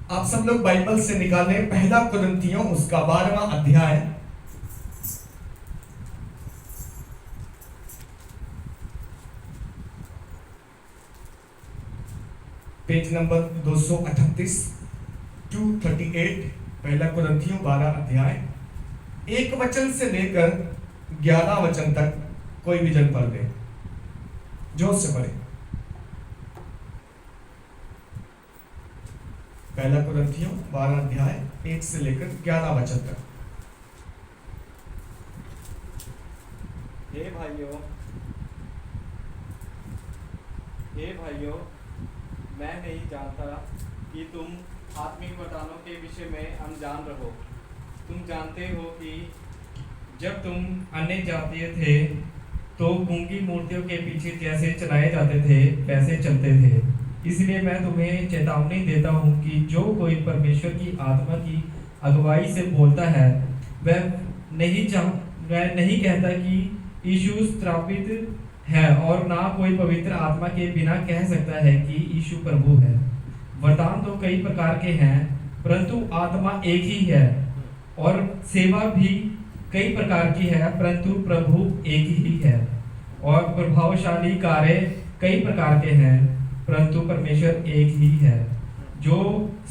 आप सब लोग बाइबल से निकालें पहला कुरिन्थियों उसका 12वां अध्याय। Page number 238 238। पहला कुरिन्थियों 12 अध्याय 1 वचन से लेकर 11 वचन तक कोई भी जन पढ़ दे, जोर से पढ़े। पहला कुरिन्थियों 12 अध्याय 1 से लेकर 11 वचन तक। हे भाइयों, मैं नहीं जानता कि तुम आत्मिक वरदानों के विषय में अनजान रहो। तुम जानते हो कि जब तुम अन्य जातीय थे तो गूंगी मूर्तियों के पीछे जैसे चलाए जाते थे वैसे चलते थे। इसलिए मैं तुम्हें चेतावनी देता हूँ कि जो कोई परमेश्वर की आत्मा की अगुवाई से बोलता है वह नहीं कहता कि यीशु स्थापित है, और ना कोई पवित्र आत्मा के बिना कह सकता है कि यीशु प्रभु है। वरदान तो कई प्रकार के हैं, परंतु आत्मा एक ही है, और सेवा भी कई प्रकार की है, परंतु प्रभु एक ही है। और प्रभावशाली कार्य कई प्रकार के हैं, परंतु परमेश्वर एक ही है, जो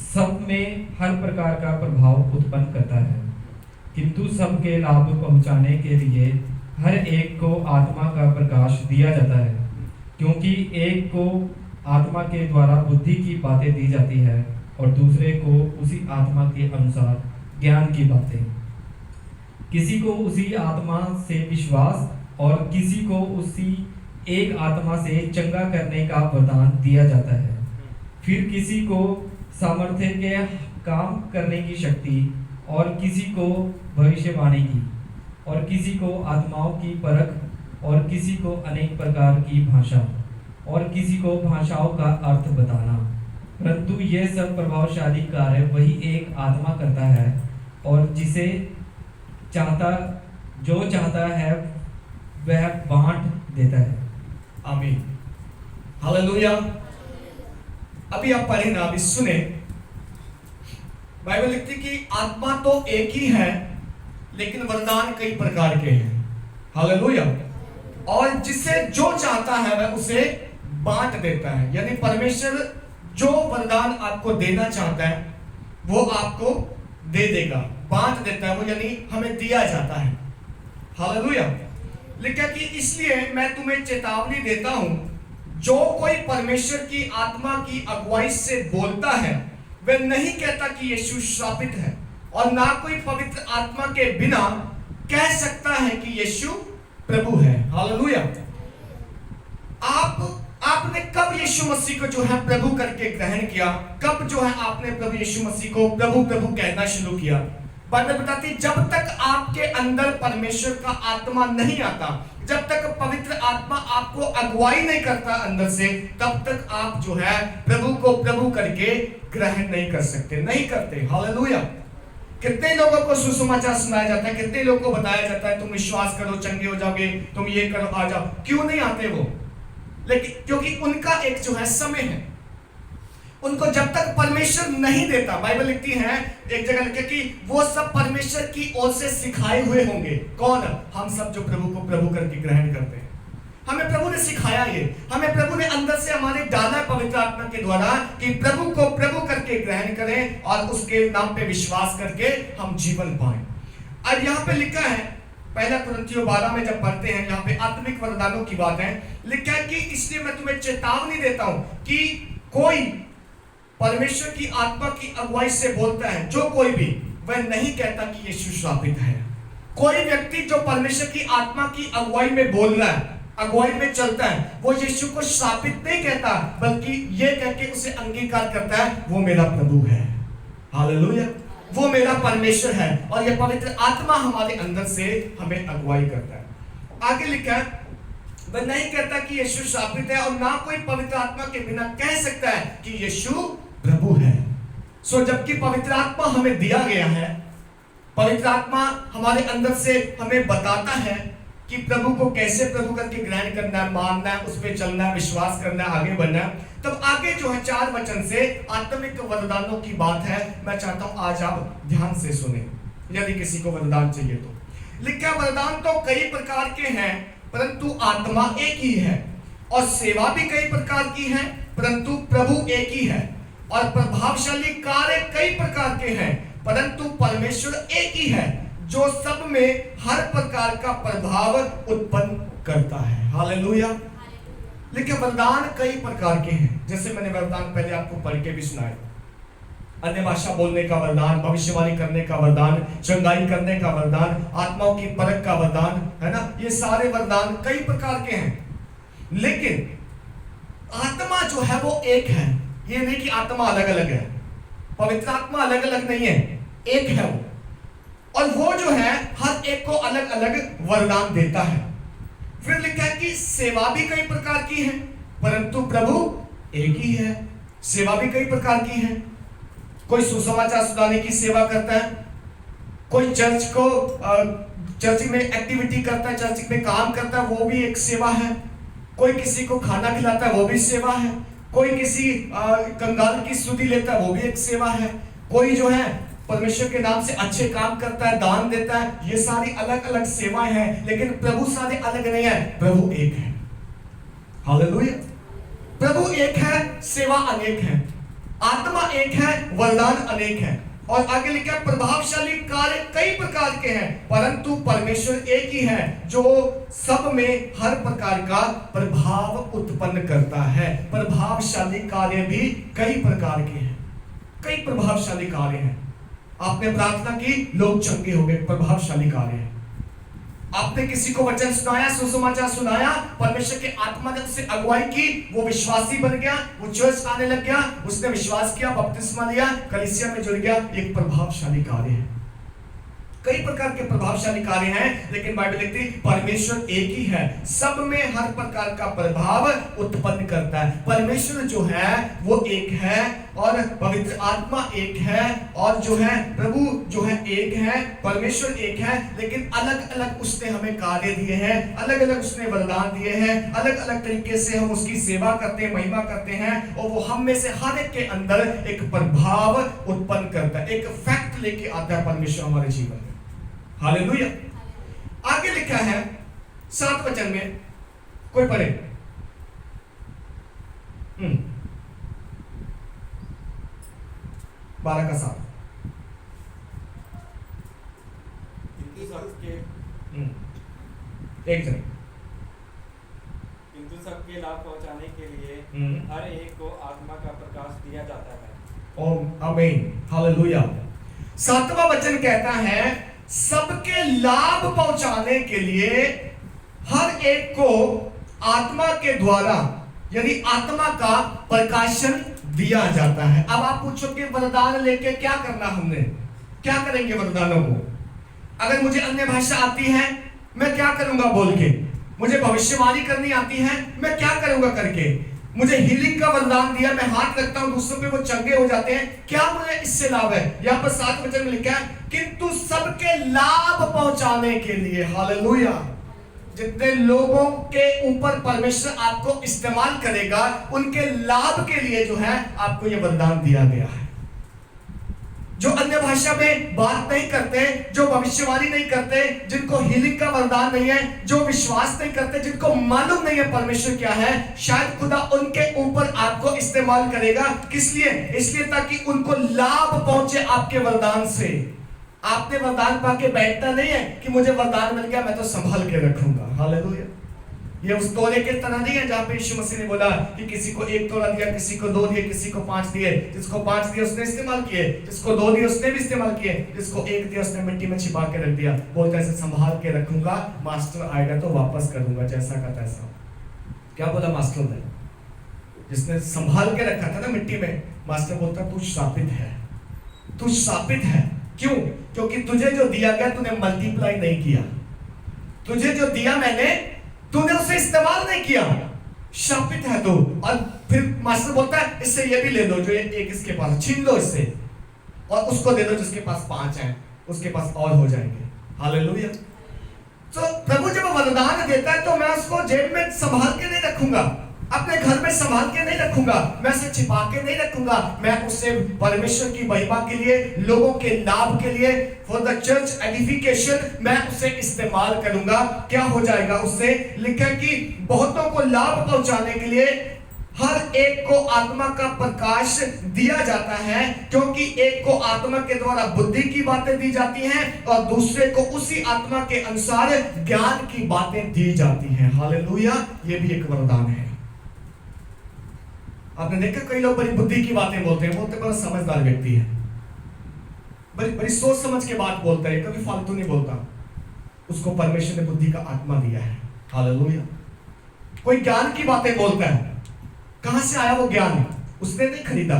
सब में हर प्रकार का प्रभाव उत्पन्न करता है। किंतु सबके लाभ पहुंचाने के लिए हर एक को आत्मा का प्रकाश दिया जाता है, क्योंकि एक को आत्मा के द्वारा बुद्धि की बातें दी जाती है और दूसरे को उसी आत्मा के अनुसार ज्ञान की बातें। किसी को उसी आत्मा से विश्वास और किसी को उसी एक आत्मा से चंगा करने का वरदान दिया जाता है। फिर किसी को सामर्थ्य के काम करने की शक्ति, और किसी को भविष्यवाणी की, और किसी को आत्माओं की परख, और किसी को अनेक प्रकार की भाषा, और किसी को भाषाओं का अर्थ बताना। परंतु ये सब प्रभावशाली कार्य वही एक आत्मा करता है, और जो चाहता है वह बांट देता है। आमीन, हालेलुया। अभी आप पढ़े ना, अभी सुने। बाइबल लिखती कि आत्मा तो एक ही है, लेकिन वरदान कई प्रकार के हैं। हालेलुया। और जिसे जो चाहता है वह उसे बांट देता है। यानी परमेश्वर जो वरदान आपको देना चाहता है वो आपको दे देगा, बांट देता है वो, यानी हमें दिया जाता है। हालेलुया। लिखा कि इसलिए मैं तुम्हें चेतावनी देता हूं, जो कोई परमेश्वर की आत्मा की अगुवाई से बोलता है वह नहीं कहता कि यीशु श्रापित है, और ना कोई पवित्र आत्मा के बिना कह सकता है कि यीशु प्रभु है। हालेलुया। आपने कब यीशु मसीह को जो है प्रभु करके ग्रहण किया? कब जो है आपने प्रभु यीशु मसीह को प्रभु प्रभु कहना शुरू किया? बाइबल बताती जब तक आपके अंदर परमेश्वर का आत्मा नहीं आता, जब तक पवित्र आत्मा आपको अगुवाई नहीं करता अंदर से, तब तक आप जो है प्रभु को प्रभु करके ग्रहण नहीं कर सकते, नहीं करते। हालेलुया। कितने लोगों को सुसमाचार सुनाया जाता है, कितने लोगों को बताया जाता है तुम विश्वास करो चंगे हो जाओगे, तुम ये करो आ जाओ। क्यों नहीं आते वो? लेकिन क्योंकि उनका एक जो है समय है, उनको जब तक परमेश्वर नहीं देता। बाइबल लिखती है एक जगह लिखे कि वो सब परमेश्वर की ओर से सिखाए हुए होंगे। कौन? हम सब जो प्रभु को प्रभु करके ग्रहण करते हैं। हमें प्रभु ने सिखाया, ये हमें प्रभु ने अंदर से हमारे डाला पवित्र आत्मा के द्वारा कि प्रभु को प्रभु करके ग्रहण करें और उसके नाम पे विश्वास करके हम जीवन पाएं। और यहाँ पे लिखा है पहला कुरिन्थियों 12 में जब पढ़ते हैं, यहाँ पे आत्मिक वरदानों की बात है। लिखा है कि इसलिए मैं तुम्हें चेतावनी देता हूं कि कोई परमेश्वर की आत्मा की अगुवाई से बोलता है, जो कोई भी, वह नहीं कहता कि यीशु श्रापित है। कोई व्यक्ति जो परमेश्वर की आत्मा की अगुवाई में बोल रहा है, अगुवाई में चलता है, वो यीशु को श्रापित नहीं कहता, बल्कि ये कह के उसे अंगीकार करता है वो मेरा प्रभु है। हालेलुया। वो मेरा परमेश्वर है, और ये पवित्र आत्मा हमारे अंदर से हमें अगुवाई करता है। आगे लिखा है वह नहीं कहता कि यीशु श्रापित है, और ना कोई पवित्र आत्मा के बिना कह सकता है कि यीशु प्रभु है। सो जबकि पवित्र आत्मा हमें दिया गया है, पवित्र आत्मा हमारे अंदर से हमें बताता है कि प्रभु को कैसे प्रभु करके ग्रहण करना है, मानना है, उस पर चलना है, विश्वास करना है, आगे बढ़ना है, तब आगे जो है 4 वचन से आत्मिक वरदानों की बात है। मैं चाहता हूं आज आप ध्यान से सुने, यदि किसी को वरदान चाहिए तो। लिखा वरदान तो कई प्रकार के हैं, परंतु आत्मा एक ही है, और सेवा भी कई प्रकार की है, परंतु प्रभु एक ही है, और प्रभावशाली कार्य कई प्रकार के हैं, परंतु परमेश्वर एक ही है, जो सब में हर प्रकार का प्रभाव उत्पन्न करता है। हालेलुया। लेकिन वरदान कई प्रकार के हैं, जैसे मैंने वरदान पहले आपको पढ़ के भी सुनाया। अन्य भाषा बोलने का वरदान, भविष्यवाणी करने का वरदान, चंगाई करने का वरदान, आत्माओं की परख का वरदान, है ना। ये सारे वरदान कई प्रकार के हैं, लेकिन आत्मा जो है वो एक है। ये नहीं कि आत्मा अलग अलग है, पवित्र आत्मा अलग अलग नहीं है, एक है वो, और वो जो है हर एक को अलग अलग वरदान देता है। फिर लिखा है कि सेवा भी कई प्रकार की है, परंतु प्रभु एक ही है। सेवा भी कई प्रकार की है, कोई सुसमाचार सुनाने की सेवा करता है, कोई चर्च में एक्टिविटी करता है, चर्च में काम करता है, वो भी एक सेवा है। कोई किसी को खाना खिलाता है, वो भी सेवा है। कोई किसी कंगाल की स्तुति लेता है, वो भी एक सेवा है। कोई जो है परमेश्वर के नाम से अच्छे काम करता है, दान देता है, ये सारी अलग अलग सेवाएं हैं, लेकिन प्रभु सारे अलग नहीं है, प्रभु एक है। हालेलुया। प्रभु एक है, सेवा अनेक है, आत्मा एक है, वरदान अनेक है। और आगे लिखा प्रभावशाली कार्य कई प्रकार के हैं, परंतु परमेश्वर एक ही है, जो सब में हर प्रकार का प्रभाव उत्पन्न करता है। प्रभावशाली कार्य भी कई प्रकार के हैं, कई प्रभावशाली कार्य हैं। आपने प्रार्थना की, लोग चंगे हो गए, प्रभावशाली कार्य है। आपने किसी को वचन सुनाया, सुसमाचार सुनाया, परमेश्वर के आत्मा ने उससे अगुवाई की, वो विश्वासी बन गया, वो चर्च आने लग गया, उसने विश्वास किया, बपतिस्मा लिया, कलीसिया में जुड़ गया, एक प्रभावशाली कार्य है। कई प्रकार के प्रभावशाली कार्य हैं, लेकिन बाइबल लिखती है परमेश्वर एक ही है, सब में हर प्रकार का प्रभाव उत्पन्न करता है। परमेश्वर जो है वो एक है, और पवित्र आत्मा एक है, और जो है प्रभु जो है एक है, परमेश्वर एक है, लेकिन अलग अलग उसने हमें कार्य दिए हैं, अलग अलग उसने वरदान दिए हैं, अलग अलग तरीके से हम उसकी सेवा करते हैं, महिमा करते हैं, और वो हम में से हर एक के अंदर एक प्रभाव उत्पन्न करता है, एक फैक्ट लेके आता है परमेश्वर हमारे जीवन में। हालेलुया। आगे लिखा है 7 वचन में, कोई पढ़े? 12 का 7। एक जन किंतु सबके लाभ पहुंचाने के लिए हर एक को आत्मा का प्रकाश दिया जाता है। ओम आमीन। हालेलुया। 7वां वचन कहता है सबके लाभ पहुंचाने के लिए हर एक को आत्मा के द्वारा, यानी आत्मा का प्रकाशन दिया जाता है। अब आप पूछोगे वरदान लेके क्या करना, हमने क्या करेंगे वरदानों को? अगर मुझे अन्य भाषा आती है, मैं क्या करूंगा बोल के? मुझे भविष्यवाणी करनी आती है, मैं क्या करूंगा करके? मुझे हीलिंग का वरदान दिया, मैं हाथ रखता हूं दूसरों पे, वो चंगे हो जाते हैं, क्या मुझे इससे लाभ है? यहां पर 7 वचन में लिखा है किंतु सबके लाभ पहुंचाने के लिए। हालेलुया। जितने लोगों के ऊपर परमेश्वर आपको इस्तेमाल करेगा, उनके लाभ के लिए जो है आपको यह वरदान दिया गया है। जो अन्य भाषा में बात नहीं करते, जो भविष्यवाणी नहीं करते, जिनको हीलिंग का वरदान नहीं है, जो विश्वास नहीं करते, जिनको मालूम नहीं है परमेश्वर क्या है, शायद खुदा उनके ऊपर आपको इस्तेमाल करेगा। किस लिए? इसलिए ताकि उनको लाभ पहुंचे आपके वरदान से। आपने वरदान पाके बैठना नहीं है कि मुझे वरदान मिल गया, मैं तो संभाल के रखूंगा। हालेलुया। ये उस तोड़े के तरह नहीं है जहां पे यीशु मसीह ने बोला कि किसी को 1 तोड़ा दिया, किसी को 2 दिए, किसी को 5 दिए। जिसको 5 दिए उसने इस्तेमाल किए, जिसको 2 दिए उसने भी इस्तेमाल किए, जिसको 1 दिया उसने मिट्टी में छिपा के रख दिया। बोलता ऐसे संभाल के रखूंगा, मास्टर आएगा तो वापस करूंगा जैसा का तैसा। क्या बोला मास्टर ने? जिसने संभाल के रखा था ना मिट्टी में, मास्टर बोलता तू शापित है, तू शापित है। क्यों? क्योंकि तुझे जो दिया गया तूने मल्टीप्लाई नहीं किया, तुझे जो दिया मैंने तूने उसे इस्तेमाल नहीं किया, शापित है तू। और फिर मास्टर बोलता है इससे ये भी ले लो जो एक इसके पास, छीन लो इससे, और उसको दे दो जिसके पास 5 हैं, उसके पास और हो जाएंगे। हालेलुया। तो प्रभु जब वरदान देता है तो मैं उसको जेब में संभाल के नहीं रखूंगा, अपने घर में संभाल के नहीं रखूंगा, मैं उसे छिपा के नहीं रखूंगा। मैं उसे परमेश्वर की महिमा के लिए, लोगों के लाभ के लिए, फॉर द चर्च एडिफिकेशन मैं उसे इस्तेमाल करूंगा। क्या हो जाएगा उससे? लिखा है कि बहुतों को लाभ पहुंचाने के लिए हर एक को आत्मा का प्रकाश दिया जाता है, क्योंकि एक को आत्मा के द्वारा बुद्धि की बातें दी जाती हैं और दूसरे को उसी आत्मा के अनुसार ज्ञान की बातें दी जाती हैं। हालेलुया, ये भी एक वरदान है। आपने देखा कई लोग बड़ी बुद्धि की बातें बोलते हैं, बोलते बड़ा समझदार व्यक्ति है, बड़ी बड़ी सोच समझ के बात बोलता है, कभी फालतू नहीं बोलता। उसको परमेश्वर ने बुद्धि का आत्मा दिया है। हालेलुया। कोई ज्ञान की बातें बोलता है, कहां से आया वो ज्ञान? उसने नहीं खरीदा,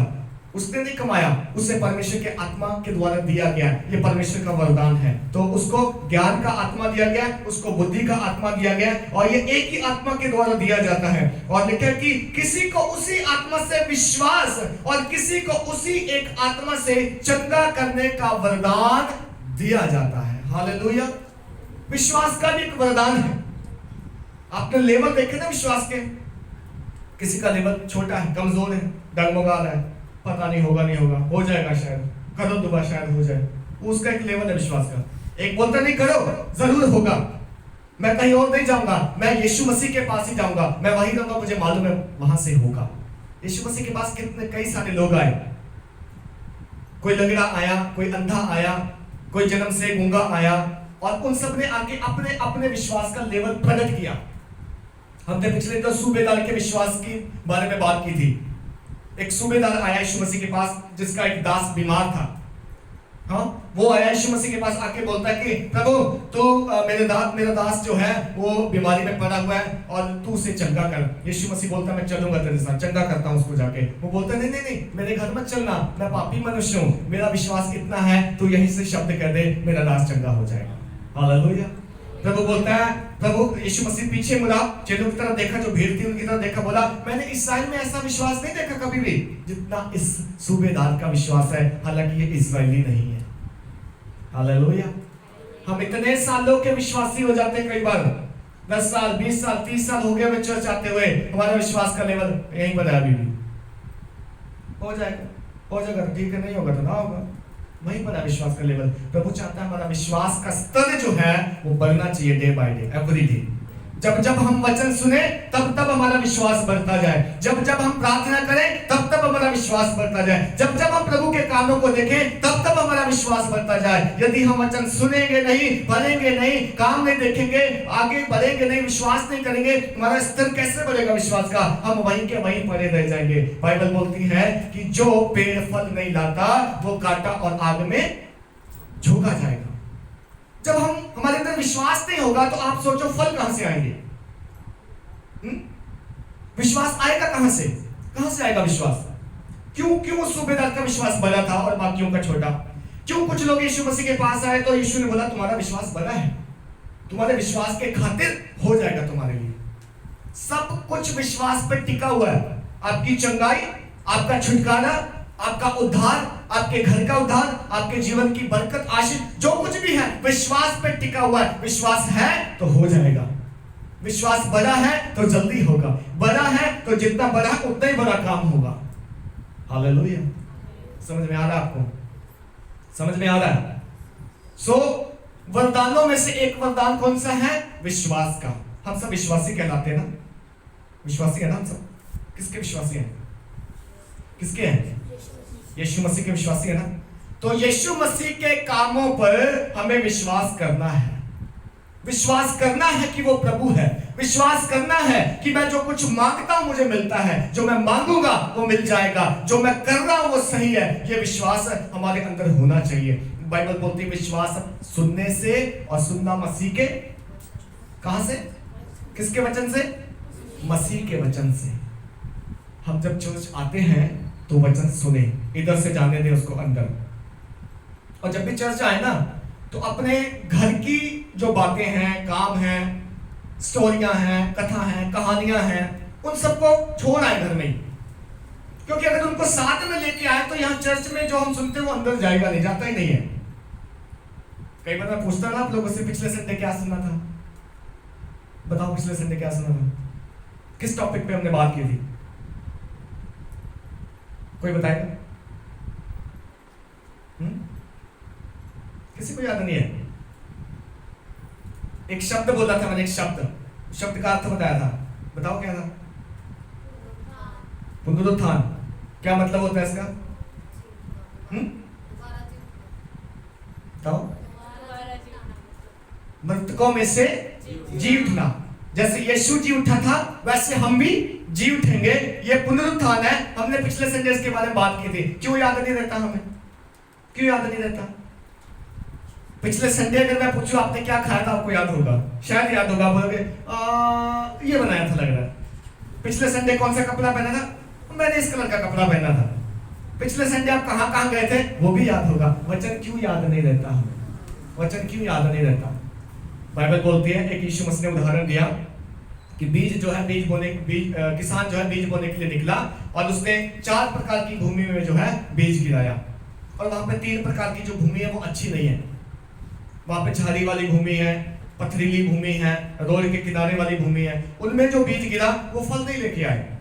उसने नहीं कमाया, उसे परमेश्वर के आत्मा के द्वारा दिया गया। ये परमेश्वर का वरदान है। तो उसको ज्ञान का आत्मा दिया गया, उसको बुद्धि का आत्मा दिया गया, और ये एक ही आत्मा के द्वारा दिया जाता है। और लिखा है कि किसी को उसी आत्मा से विश्वास और किसी को उसी एक आत्मा से चंगा करने का वरदान दिया जाता है। हालेलुया। विश्वास का भी एक वरदान है। आपने लेवल देखे ना विश्वास के? किसी का लेवल छोटा है, कमजोर है, डगमगा रहा है, पता नहीं होगा नहीं होगा, हो जाएगा शायद, करो दुबा शायद हो जाए। उसका एक लेवल है विश्वास का। एक बोलता नहीं करो जरूर होगा, मैं कहीं और नहीं जाऊंगा, मैं यीशु मसीह के पास ही जाऊंगा, मैं वहीं रहूंगा, मुझे मालूम है वहां से होगा। यीशु मसीह के पास कितने कई सारे लोग आए, कोई लंगड़ा आया, कोई अंधा आया, कोई जन्म से गूंगा आया, और उन सब ने आके अपने अपने विश्वास का लेवल प्रकट किया। हमने पिछले तो सूबेदार के विश्वास के बारे में बात की थी। एक सूबेदार आया यीशु मसीह के पास, जिसका एक दास बीमार था। हाँ, वो आया यीशु मसीह के पास आके बोलता है कि प्रभु तू मेरा दास जो है वो बीमारी में पड़ा हुआ है और तू उसे चंगा कर। यीशु मसीह बोलता है मैं चलूंगा तेरे साथ, चंगा करता हूँ उसको जाके। वो बोलता है नहीं नहीं नहीं, मेरे घर मत चलना, मैं पापी मनुष्य हूँ, मेरा विश्वास इतना है, तू यहीं से शब्द कह दे, मेरा दास चंगा हो जाएगा। हालेलुया। प्रभु बोलता है, प्रभु यीशु मसीह पीछे मुड़ा, चेलों की तरफ देखा, जो भीड़ थी उनकी तरफ देखा, बोला मैंने इस्राएल में ऐसा विश्वास नहीं देखा कभी भी जितना इस सूबेदार का विश्वास है, हालांकि ये इस्राएली नहीं है। हालेलुया। हम इतने सालों के विश्वासी हो जाते हैं, कई बार 10 साल 20 साल 30 साल हो गए हमें चर्च आते हुए, हमारा विश्वास का लेवल यहीं पर है। अभी भी हो जाएगा, ठीक है, नहीं होगा तो ना होगा, वहीं पर है विश्वास का लेवल। प्रभु चाहता है हमारा विश्वास का स्तर जो है वो बढ़ना चाहिए day by day, every day. जब जब हम वचन सुने तब तब हमारा विश्वास बढ़ता जाए, जब जब हम प्रार्थना करें तब तब हमारा विश्वास बढ़ता जाए, जब जब हम प्रभु के कामों को देखें तब तब हमारा विश्वास बढ़ता जाए। यदि हम वचन सुनेंगे नहीं, पढ़ेंगे नहीं, काम नहीं देखेंगे, आगे बढ़ेंगे नहीं, विश्वास नहीं करेंगे, हमारा स्तर कैसे बढ़ेगा विश्वास का? हम वहीं के वहीं पड़े रह जाएंगे। बाइबल बोलती है कि जो पेड़ फल नहीं लाता वो काटा और आग में झोंका जाएगा। जब हमारे अंदर विश्वास नहीं होगा तो आप सोचो फल कहां से आएंगे? विश्वास आएगा कहां से? कहां से आएगा विश्वास? क्यों उस सूबेदार का विश्वास बड़ा था और बाकियों का छोटा? क्यों कुछ लोग यीशु मसीह के पास आए तो यीशु ने बोला तुम्हारा विश्वास बड़ा है, तुम्हारे विश्वास के खातिर हो जाएगा तुम्हारे लिए। सब कुछ विश्वास पर टिका हुआ है। आपकी चंगाई, आपका छुटकारा, आपका उद्धार, आपके घर का उद्धार, आपके जीवन की बरकत, आशीष, जो कुछ भी है विश्वास पे टिका हुआ है। विश्वास है तो हो जाएगा, विश्वास बड़ा है तो जल्दी होगा, बड़ा है तो जितना बड़ा है उतना ही बड़ा काम होगा। हालेलुया। समझ में आ रहा है आपको? समझ में आ रहा है? वरदानों में से एक वरदान कौन सा है? विश्वास का। हम सब विश्वासी कहलाते हैं ना? विश्वासी है ना हम सब? किसके विश्वासी हैं? किसके हैं? यीशु मसीह के विश्वासी है ना? तो यीशु मसीह के कामों पर हमें विश्वास करना है। विश्वास करना है कि वो प्रभु है, विश्वास करना है कि मैं जो कुछ मांगता हूं मुझे मिलता है, जो मैं मांगूंगा वो मिल जाएगा, जो मैं कर रहा हूं वो सही है। ये विश्वास हमारे अंदर होना चाहिए। बाइबल बोलती है विश्वास सुनने से, और सुनना मसीह के कहां से? किसके वचन से? मसीह के वचन से। हम जब चर्च आते हैं तो वचन सुने, इधर से जाने दे उसको अंदर। और जब भी चर्च आए ना तो अपने घर की जो बातें हैं, काम हैं, स्टोरियां हैं, कथा हैं, कहानियां हैं, उन सबको छोड़ आए घर में ही। क्योंकि अगर उनको साथ में लेके आए तो यहाँ चर्च में जो हम सुनते हैं वो अंदर जाएगा नहीं, जाता ही नहीं है। कई बार मैं पूछता ना आप लोगों से पिछले संडे क्या सुना था, बताओ पिछले संडे क्या सुना था? किस टॉपिक पे हमने बात की थी? कोई बताएगा? किसी को याद नहीं है? एक शब्द बोला था मैंने, एक शब्द का अर्थ बताया था। बताओ क्या था? पुनरुत्थान। क्या मतलब होता है इसका? बताओ। मृतकों में से जी उठना। जैसे यीशु जी उठा था वैसे हम भी जी उठेंगे। ये पुनरुत्थान है। हमने पिछले संडे इसके बारे में बात की थी। क्यों याद नहीं रहता हमें? क्यों याद नहीं रहता? पिछले संडे अगर मैं पूछूं आपने क्या खाया था, आपको याद होगा, शायद याद होगा। बोलोगे ये बनाया था लग रहा है। पिछले संडे कौन सा कपड़ा पहना था? मैंने इस कलर का कपड़ा पहना था। पिछले संडे आप कहां कहां गए थे वो भी याद होगा। वचन क्यों याद नहीं रहता हमें? वचन क्यों याद नहीं रहता? बाइबल बोलती है, एक यीशु मसीह ने उदाहरण दिया कि बीज जो है किसान जो है बीज बोने के लिए निकला और उसने 4 प्रकार की भूमि में जो है बीज गिराया। और वहां पे 3 प्रकार की जो भूमि है वो अच्छी नहीं है। वहां पे झाड़ी वाली भूमि है, पथरीली भूमि है, रोड के किनारे वाली भूमि है। उनमें जो बीज गिरा वो फल नहीं लेके आए।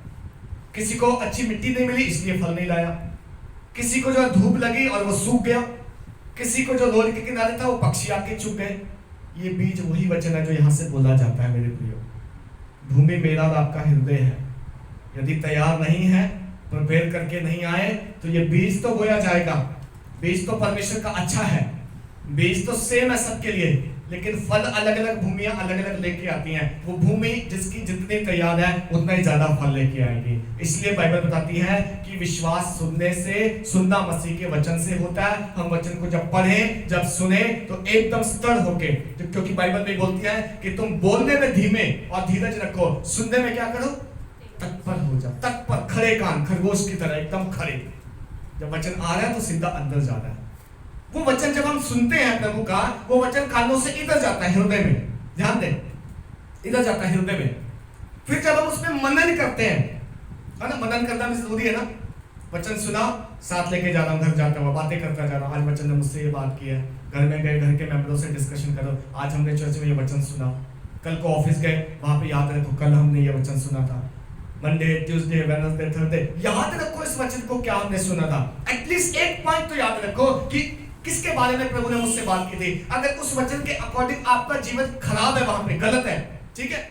किसी को अच्छी मिट्टी नहीं मिली इसलिए फल नहीं लाया। किसी को जो धूप लगी और वो सूख गया। किसी को जो रोड के किनारे था वो पक्षी आके चुग गए। ये बीज वही वचन है जो यहाँ से बोला जाता है मेरे प्रियो। भूमि मेरा और आपका हृदय है। यदि तैयार नहीं है, प्रिपेयर करके नहीं आए तो ये बीज तो बोया जाएगा। बीज तो परमेश्वर का अच्छा है, बीज तो सेम है सबके लिए, लेकिन फल अलग अलग भूमियां अलग अलग लेके आती हैं। वो भूमि जिसकी जितनी तैयार है उतना ही ज्यादा फल लेके आएगी। इसलिए बाइबल बताती है कि विश्वास सुनना मसीह के वचन से होता है। हम वचन को जब पढ़ें, जब सुने तो एकदम स्थिर होके, क्योंकि बाइबल में बोलती है कि तुम बोलने में धीमे और धीरज रखो, सुनने में क्या करो? तत्पर हो जाओ। तत्पर, खड़े कान, खरगोश की तरह एकदम खड़े। जब वचन आ रहा है तो सीधा अंदर जा रहा है। वो वचन जब हम सुनते हैं प्रभु का, वो वचन कानों से इधर जाता है हृदय में। ध्यान दें, इधर जाता है हृदय में। फिर जब हम उसमें मनन करते हैं, है ना, मनन करना भी जरूरी है ना। वचन सुना, साथ लेके जा रहा हूँ, घर जाता हुआ बातें करता जा रहा हूँ। आज वचन ने मुझसे ये बात की है। घर में गए, घर के मेंबरों से डिस्कशन करो, आज हमने चर्च में ये वचन सुना। कल को ऑफिस गए, वहां पे याद रखो कल हमने ये वचन सुना था। मंडे, ट्यूसडे, वेडनेसडे, थर्सडे, याद रखो इस वचन को क्या हमने सुना था। एटलीस्ट एक पॉइंट तो याद रखो कि किसके बारे में प्रभु ने मुझसे बात की थी। अगर उस वचन के अकॉर्डिंग आपका जीवन खराब है, वहां पे गलत है, ठीक है।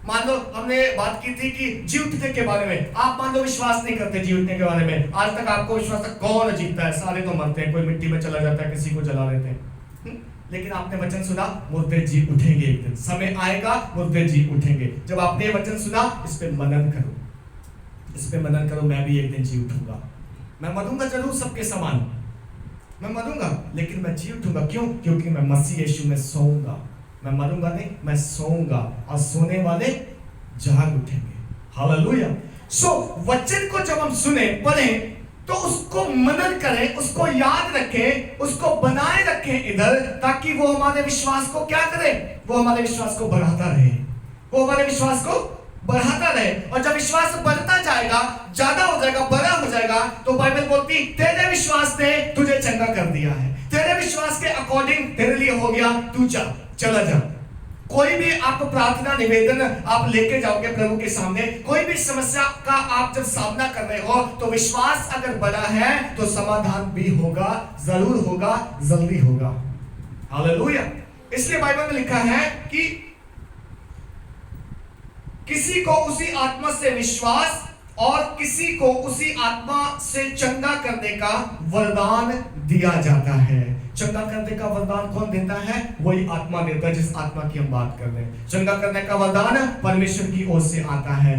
मान लो हमने बात की थी कि जी उठने के बारे में, आप मान लो विश्वास नहीं करते जी उठने के बारे में। आज तक आपको विश्वास है कौन जीतता है? सारे तो मरते हैं, कोई मिट्टी में चला जाता है, किसी को जला लेते हैं। लेकिन आपने वचन सुना, मुर्दे जी उठेंगे एक दिन, समय आएगा मुर्दे जी उठेंगे। जब आपने वचन सुना, इस पे मनन करो, इस पे मनन करो। मैं भी एक दिन जी उठूंगा, मैं मरूंगा जरूर सबके समान, मैं मरूंगा लेकिन मैं जी उठूंगा। क्यों? क्योंकि मैं मसीह यीशु में सोऊंगा। मैं मरूंगा नहीं, मैं सोऊंगा और सोने वाले जाग उठेंगे। हालेलुया। वचन को जब हम सुने, पढ़ें, तो उसको मनन करें, उसको याद रखें, उसको बनाए रखें इधर, ताकि वो हमारे विश्वास को क्या करे? वो हमारे विश्वास को बढ़ाता रहे, वो हमारे विश्वास को बढ़ाता रहे। और जब विश्वास बढ़ता जाएगा, ज्यादा हो जाएगा, बड़ा हो जाएगा, तो बाइबल बोलती तेरे विश्वास ने तुझे चंगा कर दिया है, तेरे विश्वास के अकॉर्डिंग तेरे लिए हो गया, तू चला जा। कोई भी आप प्रार्थना निवेदन आप लेके जाओगे प्रभु के सामने, कोई भी समस्या का आप जब सामना कर रहे हो, तो विश्वास अगर बड़ा है तो समाधान भी होगा, जरूर होगा, जल्दी होगा। हालेलुया। इसलिए बाइबल में लिखा है कि किसी को उसी आत्मा से विश्वास और किसी को उसी आत्मा से चंगा करने का वरदान दिया जाता है। चंगा करने का वरदान कौन देता है? वही आत्मा देता है जिस आत्मा की हम बात कर रहे हैं। चंगा करने का वरदान परमेश्वर की ओर से आता है।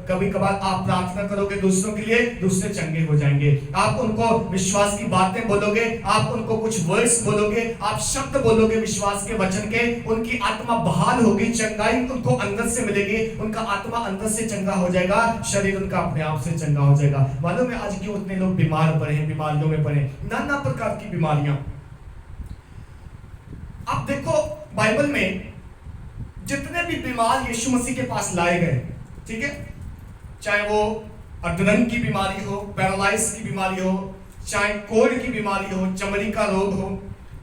कभी कभार आप प्रार्थना करोगे दूसरों के लिए, दूसरे चंगे हो जाएंगे। आप उनको विश्वास की बातें बोलोगे, आप उनको कुछ वर्ड्स बोलोगे, आप शब्द बोलोगे विश्वास के वचन के, उनकी आत्मा बहाल होगी, चंगाई उनको अंदर से मिलेगी, उनका आत्मा अंदर से चंगा हो जाएगा, शरीर उनका अपने आप से चंगा हो जाएगा। मालूम है आज क्यों उतने लोग बीमार पड़े हैं, बीमारियों में पड़े, नाना प्रकार की बीमारियां। आप देखो बाइबल में जितने भी बीमार यीशु मसीह के पास लाए गए, ठीक है, चाहे वो अधरंग की बीमारी हो, पैरालाइज की बीमारी हो, चाहे कोढ़ की बीमारी हो, चमड़ी का रोग हो,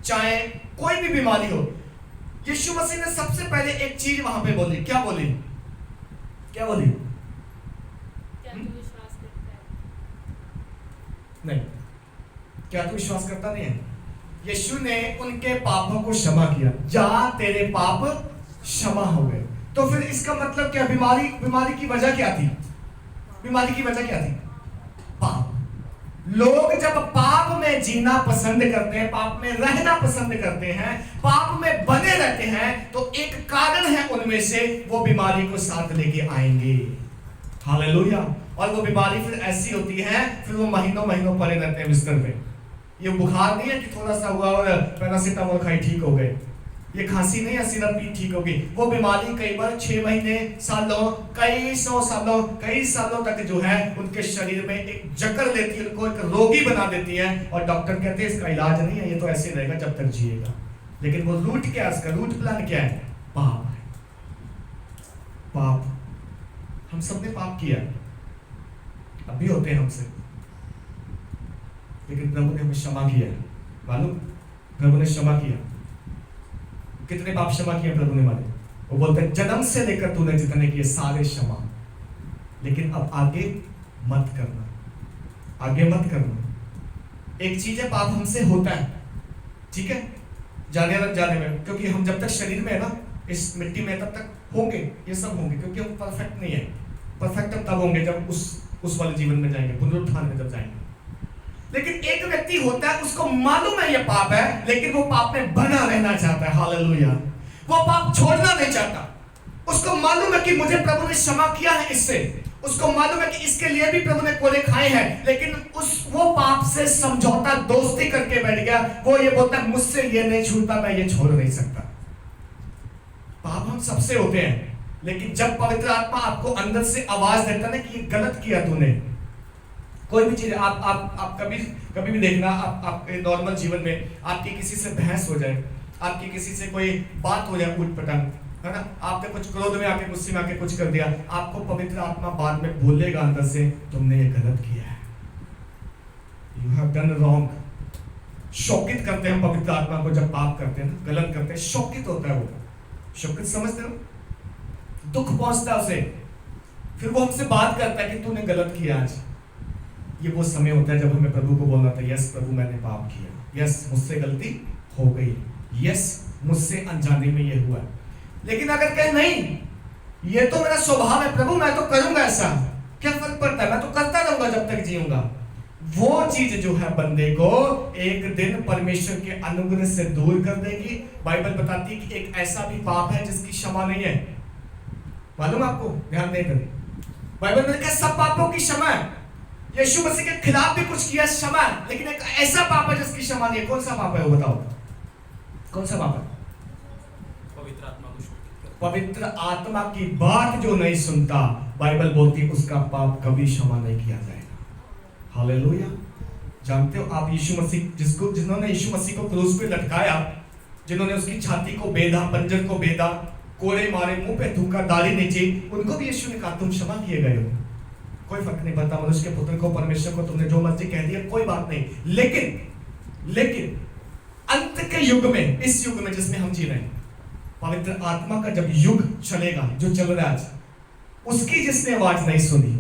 चाहे कोई भी बीमारी हो, यीशु मसीह ने सबसे पहले एक चीज वहां पे बोली, क्या बोली? क्या बोली? क्या तू विश्वास करता है? नहीं, क्या तू विश्वास करता नहीं है? यीशु ने उनके पापों को क्षमा किया, जा तेरे पाप क्षमा हो गए। तो फिर इसका मतलब क्या? बीमारी की वजह क्या थी? बीमारी की वजह क्या थी? पाप। लोग जब पाप में जीना पसंद करते हैं, पाप में रहना पसंद करते हैं, पाप में बने रहते हैं, तो एक कारण है उनमें से वो बीमारी को साथ लेके आएंगे। हालेलुया। और वो बीमारी फिर ऐसी होती है, फिर वो महीनों महीनों पड़े रहते हैं बिस्तर पे। ये बुखार नहीं है कि थोड़ा सा हुआ और पैरासिटामोल खाई ठीक हो गए। ये खांसी नहीं है सिरप पी ठीक होगी। वो बीमारी कई बार 6 महीने, सालों, कई सौ सालों, कई सालों तक जो है उनके शरीर में एक जकड़ लेती है, उनको एक रोगी बना देती है। और डॉक्टर कहते हैं इसका इलाज नहीं है, ये तो ऐसे रहेगा जब तक जिएगा। लेकिन वो रूट क्या है, इसका रूट प्लान क्या है? पाप है। पाप, हम सबने पाप किया, अभी होते हैं हमसे, लेकिन प्रभु ने हमें क्षमा किया। मालूम, प्रभु ने क्षमा किया। कितने पाप क्षमा किए प्रभु ने हमारे? वो बोलते हैं जन्म से लेकर तूने जितने किए सारे क्षमा, लेकिन अब आगे मत करना, आगे मत करना। एक चीज है, पाप हमसे होता है, ठीक है, जाने न जाने में, क्योंकि हम जब तक शरीर में है ना, इस मिट्टी में, तब तक होंगे, ये सब होंगे, क्योंकि हम परफेक्ट नहीं है। परफेक्ट हम तब होंगे जब उस वाले जीवन में जाएंगे, पुनरुत्थान में जब जाएंगे। लेकिन एक व्यक्ति होता है, उसको मालूम है ये पाप है, लेकिन वो पाप में बना रहना चाहता है। हालेलुया। वो पाप छोड़ना नहीं चाहता। उसको मालूम है कि मुझे प्रभु ने क्षमा किया है इससे, उसको मालूम है कि इसके लिए भी प्रभु ने कोले खाए हैं, लेकिन वो पाप से समझौता, दोस्ती करके बैठ गया। वो ये बोलता है मुझसे ये नहीं छूटता, मैं ये छोड़ नहीं सकता। पाप हम सबसे होते हैं, लेकिन जब पवित्र आत्मा आपको अंदर से आवाज देता है ना कि ये गलत किया तूने, कोई भी चीज, आप कभी भी देखना, आपके नॉर्मल जीवन में आपकी किसी से बहस हो जाए, आपकी किसी से कोई बात हो जाए उठ पटांग, है ना, आपने कुछ क्रोध में आके, गुस्से में आके कुछ कर दिया, आपको पवित्र आत्मा बाद में बोलेगा अंदर से, तुमने ये गलत किया है, यू हैव डन रॉन्ग। शोकित करते हैं पवित्र आत्मा को जब पाप करते हैं, गलत करते हैं, शोकित होता है वो। शोकित समझते हो? दुख पहुंचता है उसे, फिर वो हमसे बात करता है कि तूने गलत किया आज। ये वो समय होता है जब हमें प्रभु को बोलना था, यस प्रभु मैंने पाप किया, यस मुझसे गलती हो गई, यस मुझसे अनजाने में ये हुआ। लेकिन अगर कहे नहीं ये तो मेरा स्वभाव है प्रभु, मैं तो करूंगा ऐसा, क्या फर्क पड़ता है, मैं तो करता रहूंगा जब तक जीऊंगा। वो चीज जो है बंदे को एक दिन परमेश्वर के अनुग्रह से दूर कर देगी। बाइबल बताती है कि एक ऐसा भी पाप है जिसकी क्षमा नहीं है। मालूम आपको? ध्यान देकर, बाइबल में लिखा है सब पापों की क्षमा है। यीशु मसीह के खिलाफ भी कुछ किया, क्षमा, लेकिन एक ऐसा पाप है जिसकी क्षमा नहीं है। कौन सा पाप है वो बताओ? कौन सा पाप है? पवित्र आत्मा की बात जो नहीं सुनता, बाइबल बोलती है उसका पाप कभी क्षमा नहीं किया जाएगा। हालेलुया। जानते हो आप यीशु मसीह, जिन्होंने यीशु मसीह को क्रूस पे लटकाया, जिन्होंने उसकी छाती को बेधा, पंजर को बेधा, कोड़े मारे, मुंह पे थूका, दाढ़ी नीचे, उनको भी यीशु ने कहा तुम क्षमा किए गए हो। कोई फर्क नहीं पड़ता, मनुष्य के पुत्र को, परमेश्वर को तुमने जो मर्जी कह दिया, कोई बात नहीं। लेकिन अंत के युग में, इस युग में जिसमें हम जी रहे हैं, पवित्र आत्मा का जब युग चलेगा, जो चल रहा है आज, उसकी जिसने आवाज नहीं सुनी,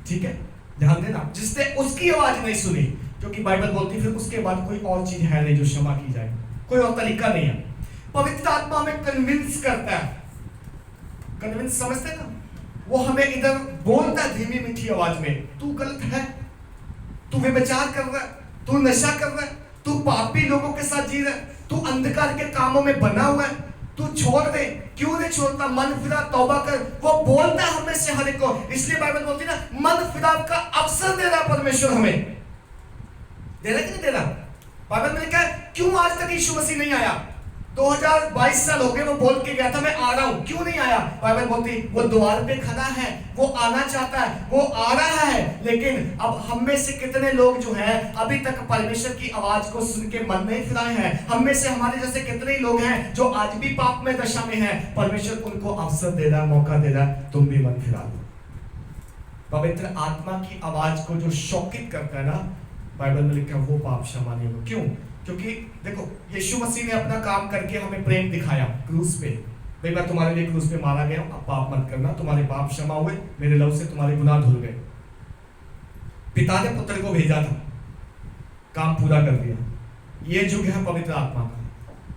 ठीक है, ध्यान देना, जिसने उसकी आवाज नहीं सुनी, क्योंकि बाइबल बोलती फिर उसके बाद कोई और चीज है नहीं जो क्षमा की जाए, कोई और तरीका नहीं है। पवित्र आत्मा हमें कन्विंस करता है, कन्विंस समझते ना, वो हमें इधर बोलता है धीमी मीठी आवाज में, तू गलत है, तू व्यभिचार कर रहा है, तू नशा कर रहा है, तू पापी लोगों के साथ जी रहा है, तू अंधकार के कामों में बना हुआ है, तू छोड़ दे। क्यों नहीं छोड़ता? मन फिरा, तौबा कर। वो बोलता है हमें से हर एक को, इसलिए बाइबल बोलती है ना, मन फिराव का अवसर दे रहा परमेश्वर, हमें दे रहा कि नहीं दे रहा? बाइबल में लिखा है क्यों आज तक यीशु मसीह नहीं आया? 2022 साल हो गए, वो बोल के गया था मैं आ रहा हूं, क्यों नहीं आया? बाइबल बोलती वो द्वार पे खड़ा है, वो आना चाहता है, वो आ रहा है। लेकिन अब हम में से कितने लोग जो हैं अभी तक परमेश्वर की आवाज को सुन के मन नहीं फिराए हैं? हम में से हमारे जैसे कितने लोग हैं जो आज भी पाप में दशा में हैं? परमेश्वर उनको अवसर दे रहा है, मौका दे रहा है, तुम भी मन फिरा दो। पवित्र आत्मा की आवाज को जो शौकित करता है ना, बाइबल में लिखा है वो पाप क्षमा नहीं होगा। क्यों? क्योंकि देखो यीशु मसीह ने अपना काम करके हमें प्रेम दिखाया क्रूस पे। भाई मैं तुम्हारे लिए क्रूस पे मारा गया हूं, अब पाप मत करना, तुम्हारे पाप क्षमा हुए, मेरे लहू से तुम्हारे गुनाह धुल गए। पिता ने पुत्र को भेजा था, काम पूरा कर दिया। ये युग है पवित्र आत्मा का।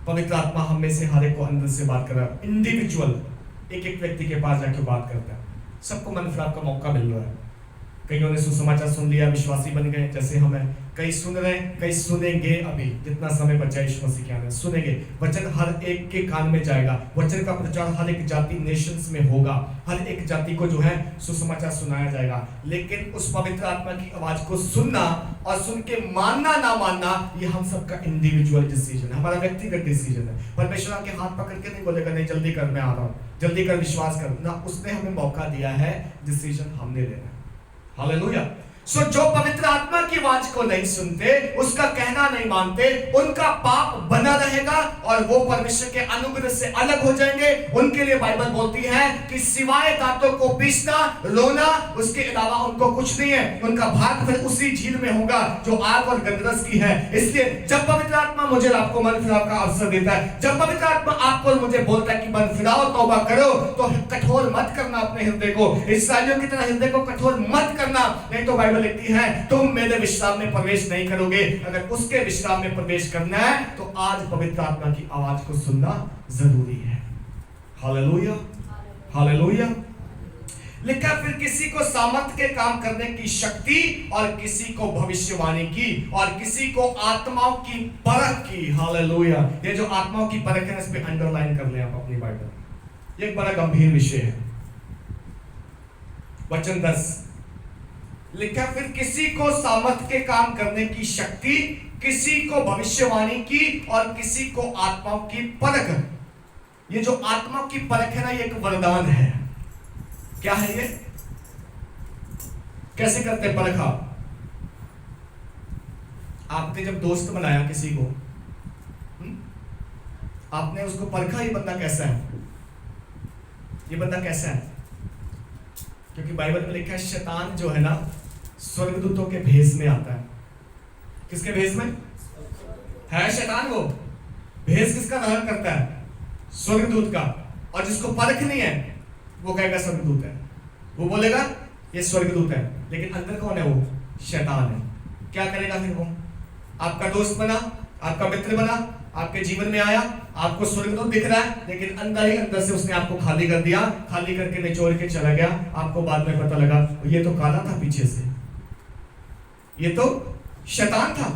पवित्र आत्मा हम में से हर एक को अंदर से बात कर रहा है, इंडिविजुअल एक एक व्यक्ति के पास जाकर बात करता है। सबको मन फिराव का मौका मिल रहा है। कईयों ने सुसमाचार सुन लिया, विश्वासी बन गए जैसे हमें, कई सुन रहे हैं, कई सुनेंगे। अभी जितना समय बचा यीशु मसीह के आने में सुनेंगे। वचन हर एक के कान में जाएगा। वचन का प्रचार हर एक जाति नेशंस में होगा। हर एक जाति को जो है सुसमाचार सुनाया जाएगा। लेकिन उस पवित्र आत्मा की आवाज को सुनना और सुन के मानना ना मानना, ये हम सबका इंडिविजुअल डिसीजन है, हमारा व्यक्तिगत डिसीजन है। परमेश्वर आपके हाथ पकड़ के नहीं बोलेगा नहीं जल्दी कर, मैं आ रहा हूँ, जल्दी कर, विश्वास कर ना। उसने हमें मौका दिया है, डिसीजन हमने लेना है। हालेलुया। सो जो पवित्र आत्मा की आवाज को नहीं सुनते, उसका कहना नहीं मानते, उनका पाप बना रहेगा और वो परमेश्वर के अनुग्रह से अलग हो जाएंगे। उनके लिए बाइबल बोलती है कि सिवाय दांतों को पीसना, रोना, उसके अलावा उनको कुछ नहीं है। उनका भाग फिर उसी झील में होगा जो आग और गंधरस की है। इसलिए जब पवित्र आत्मा मुझे आपको मन फिराव का अवसर देता है, जब पवित्र आत्मा आपको और मुझे बोलता है कि मन फिराओ, तौबा करो, तो कठोर मत करना अपने हृदय को। इस्राएलियों की तरह हृदय को कठोर मत करना, नहीं तो बाइबल लिखती है तुम मेरे विश्राम में प्रवेश नहीं करोगे। अगर उसके विश्राम में प्रवेश करना है तो आज पवित्र आत्मा की आवाज को सुनना जरूरी है। Hallelujah, hallelujah. लिखा फिर किसी को सामर्थ के काम करने की शक्ति, और किसी को भविष्यवाणी की, और किसी को आत्माओं की परख की। हालेलुया। ये जो आत्माओं की परख है, इस पे अंडरलाइन कर लें आप अपनी बाइबल। ये एक बड़ा गंभीर विषय है। वचन 10 लिखा फिर किसी को सामर्थ के काम करने की शक्ति, किसी को भविष्यवाणी की, और किसी को आत्माओं की परख। ये जो आत्माओं की परख है ना, ये एक वरदान है। क्या है ये? कैसे करते हैं परख? आपने जब दोस्त बनाया किसी को, आपने उसको परखा, ये बंदा कैसा है, ये बंदा कैसा है। क्योंकि बाइबल में लिखा है शैतान जो है ना स्वर्गदूतों के भेष में आता है। किसके भेष में है शैतान? वो भेष किसका धारण करता है? स्वर्गदूत का। और जिसको परख नहीं है वो कहेगा स्वर्गदूत है, वो बोलेगा ये स्वर्गदूत है, लेकिन अंदर कौन है? वो शैतान है। क्या करेगा फिर वो? आपका दोस्त बना, आपका मित्र बना, आपके जीवन में आया, आपको स्वर्गदूत दिख रहा है, लेकिन अंदर ही अंदर से उसने आपको खाली कर दिया, खाली करके निचोड़ के चला गया। आपको बाद में पता लगा ये तो काला था पीछे से, ये तो शैतान था,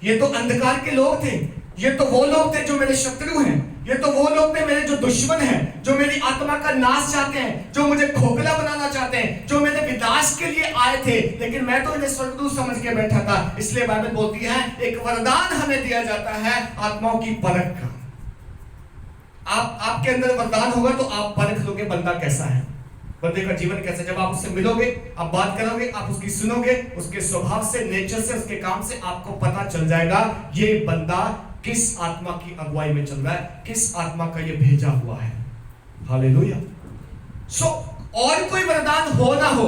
ये तो अंधकार के लोग थे, ये तो वो लोग थे जो मेरे शत्रु हैं, ये तो वो लोग थे मेरे जो दुश्मन हैं, जो मेरी आत्मा का नाश चाहते हैं, जो मुझे खोखला बनाना चाहते हैं, जो मेरे विनाश के लिए आए थे, लेकिन मैं तो इन्हें स्वर्गदूत समझ के बैठा था। इसलिए बाइबल बोलती है एक वरदान हमें दिया जाता है आत्माओं की परख का। आपके अंदर वरदान होगा तो आप परख लोगे बंदा कैसा है, बंदे का जीवन कैसा है। जब आप उससे मिलोगे, आप बात करोगे, आप उसकी सुनोगे, उसके स्वभाव से, नेचर से, उसके काम से आपको पता चल जाएगा ये बंदा किस आत्मा की अगुवाई में चल रहा है, किस आत्मा का ये भेजा हुआ है। हालेलुया। सो और कोई वरदान हो ना हो,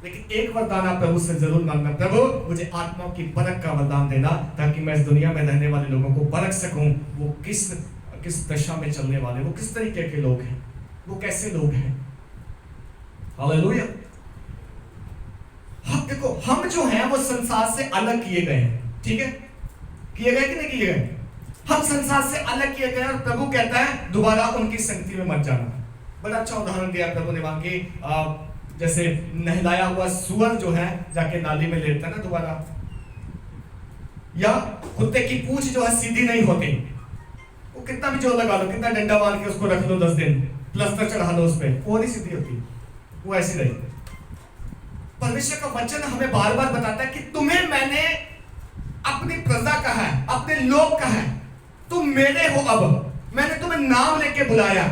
लेकिन एक वरदान आप प्रभु से जरूर मांगना, प्रभु मुझे आत्माओं की परख का वरदान देना, ताकि मैं इस दुनिया में रहने वाले लोगों को परख सकूं वो किस दशा में चलने वाले, वो किस तरीके के लोग हैं, वो कैसे लोग हैं। हालेलुया। हम देखो, हम जो हैं वो संसार से अलग किए गए हैं, ठीक है? किए गए कि नहीं किए गए? हम संसार से अलग किए गए, और प्रभु कहता है दोबारा उनकी संगति में मत जाना। बड़ा अच्छा उदाहरण दिया प्रभु ने वहां की, जैसे नहलाया हुआ सुअर जो है जाके नाली में लेटता है ना दोबारा, या कुत्ते की पूंछ जो है सीधी नहीं होती, वो कितना भी जोर लगा लो, कितना डंडा मार के उसको रख लो 10 दिन, प्लास्टर चढ़ा लो उस पे, वो नहीं सीधी होती, वो ऐसी रही। परमेश्वर का वचन हमें बार बार बताता है कि तुम्हें मैंने अपनी प्रजा का है, अपने लोग का है, तुम मेरे हो, अब मैंने तुम्हें नाम लेके बुलाया।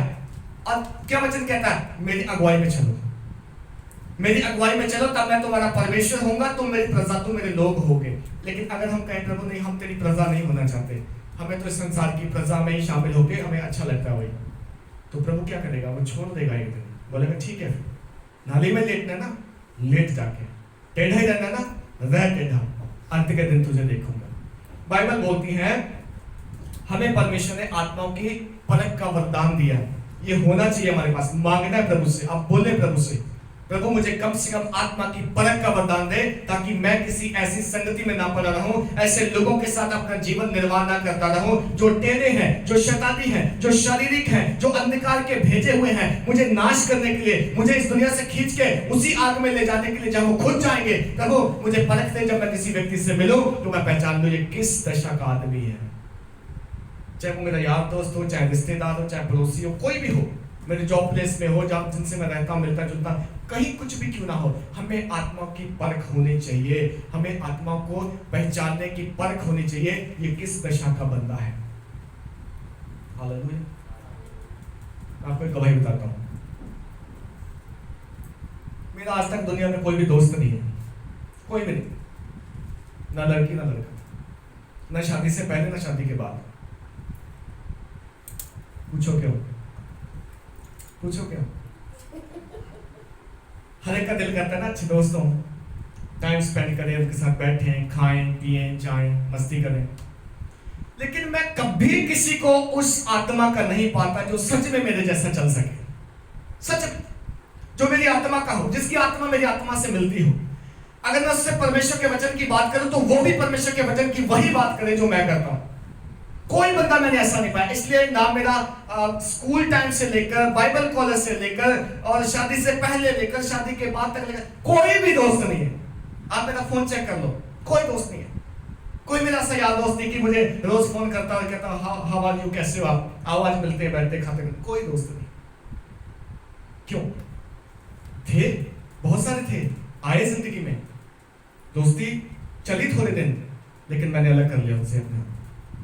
और क्या वचन कहता है? मेरी अगुवाई में चलो, मेरी अगुवाई में चलो, तब मैं तुम्हारा परमेश्वर होऊंगा, तुम मेरी प्रजा, तुम मेरे लोग होगे। लेकिन अगर हम कहें प्रभु नहीं, हम तेरी प्रजा नहीं होना चाहते, हमें तो इस संसार की प्रजा में ही शामिल होके हमें अच्छा लगता है वही, तो प्रभु क्या करेगा? वो छोड़ देगा एक दिन, बोलेगा ठीक है, नाली में लेटना ना, लेट जाके, टेढ़ा ही रहना ना, रह टेढ़ा, अंत के दिन तुझे देखूंगा। बाइबल बोलती है हमें परमेश्वर ने आत्माओं की परख का वरदान दिया है। ये होना चाहिए हमारे पास, मांगना है प्रभु से। आप बोले प्रभु से, प्रभु मुझे कम से कम आत्मा की परख का वरदान दे, ताकि मैं किसी ऐसी संगति में ना पड़ा रहूं, ऐसे लोगों के साथ अपना जीवन निर्वाह ना करता रहूं जो टेढ़े हैं, जो शैतानी हैं, जो शारीरिक हैं, जो अंधकार के भेजे हुए हैं मुझे नाश करने के लिए, मुझे इस दुनिया से खींच के उसी आग में ले जाने के लिए जहां वो खुद जाएंगे। प्रभु मुझे परख दे, जब मैं किसी व्यक्ति से मिलूं तो मैं पहचान लूं ये किस दशा का आदमी है। चाहे वो मेरा यार दोस्त हो, चाहे रिश्तेदार हो, चाहे पड़ोसी हो, कोई भी हो, मेरे जॉब प्लेस में हो, जहाँ जिनसे मैं रहता हूँ, मिलता जुलता, कहीं कुछ भी क्यों ना हो, हमें आत्माओं की परख होनी चाहिए। हमें आत्माओं को पहचानने की परख होनी चाहिए ये किस दशा का बंदा है। हालेलुया। आपको एक गवाही बताता हूँ। मेरा आज तक दुनिया में कोई भी दोस्त नहीं है, कोई भी नहीं, ना लड़की ना लड़का, ना शादी से पहले ना शादी के बाद। पूछो क्यों? पूछो क्यों? हर एक का दिल करता है ना अच्छे दोस्तों, टाइम स्पेंड करें, उनके साथ बैठें, खाएं पिएं जाएं, मस्ती करें। लेकिन मैं कभी किसी को उस आत्मा का नहीं पाता जो सच में मेरे जैसा चल सके। सच में जो मेरी आत्मा का हो, जिसकी आत्मा मेरी आत्मा से मिलती हो। अगर मैं उससे परमेश्वर के वचन की बात करूं तो वो भी परमेश्वर के वचन की वही बात करे जो मैं करता हूं। कोई बंदा मैंने ऐसा नहीं पाया। इसलिए ना मेरा स्कूल टाइम से लेकर, बाइबल कॉलेज से लेकर, और शादी से पहले लेकर शादी के बाद तक लेकर कोई भी दोस्त नहीं है। आप मेरा फोन चेक कर लो, कोई दोस्त नहीं है। कोई मेरा ऐसा यार दोस्त नहीं कि मुझे रोज फोन करता और कहता हाउ आर यू, कैसे हो आप, आओ आज मिलते हैं, बैठते खाते हैं। कोई दोस्त नहीं। क्यों? थे, बहुत सारे थे, आए जिंदगी में, दोस्ती चली थोड़े दिन, लेकिन मैंने अलग कर लिया उनसे,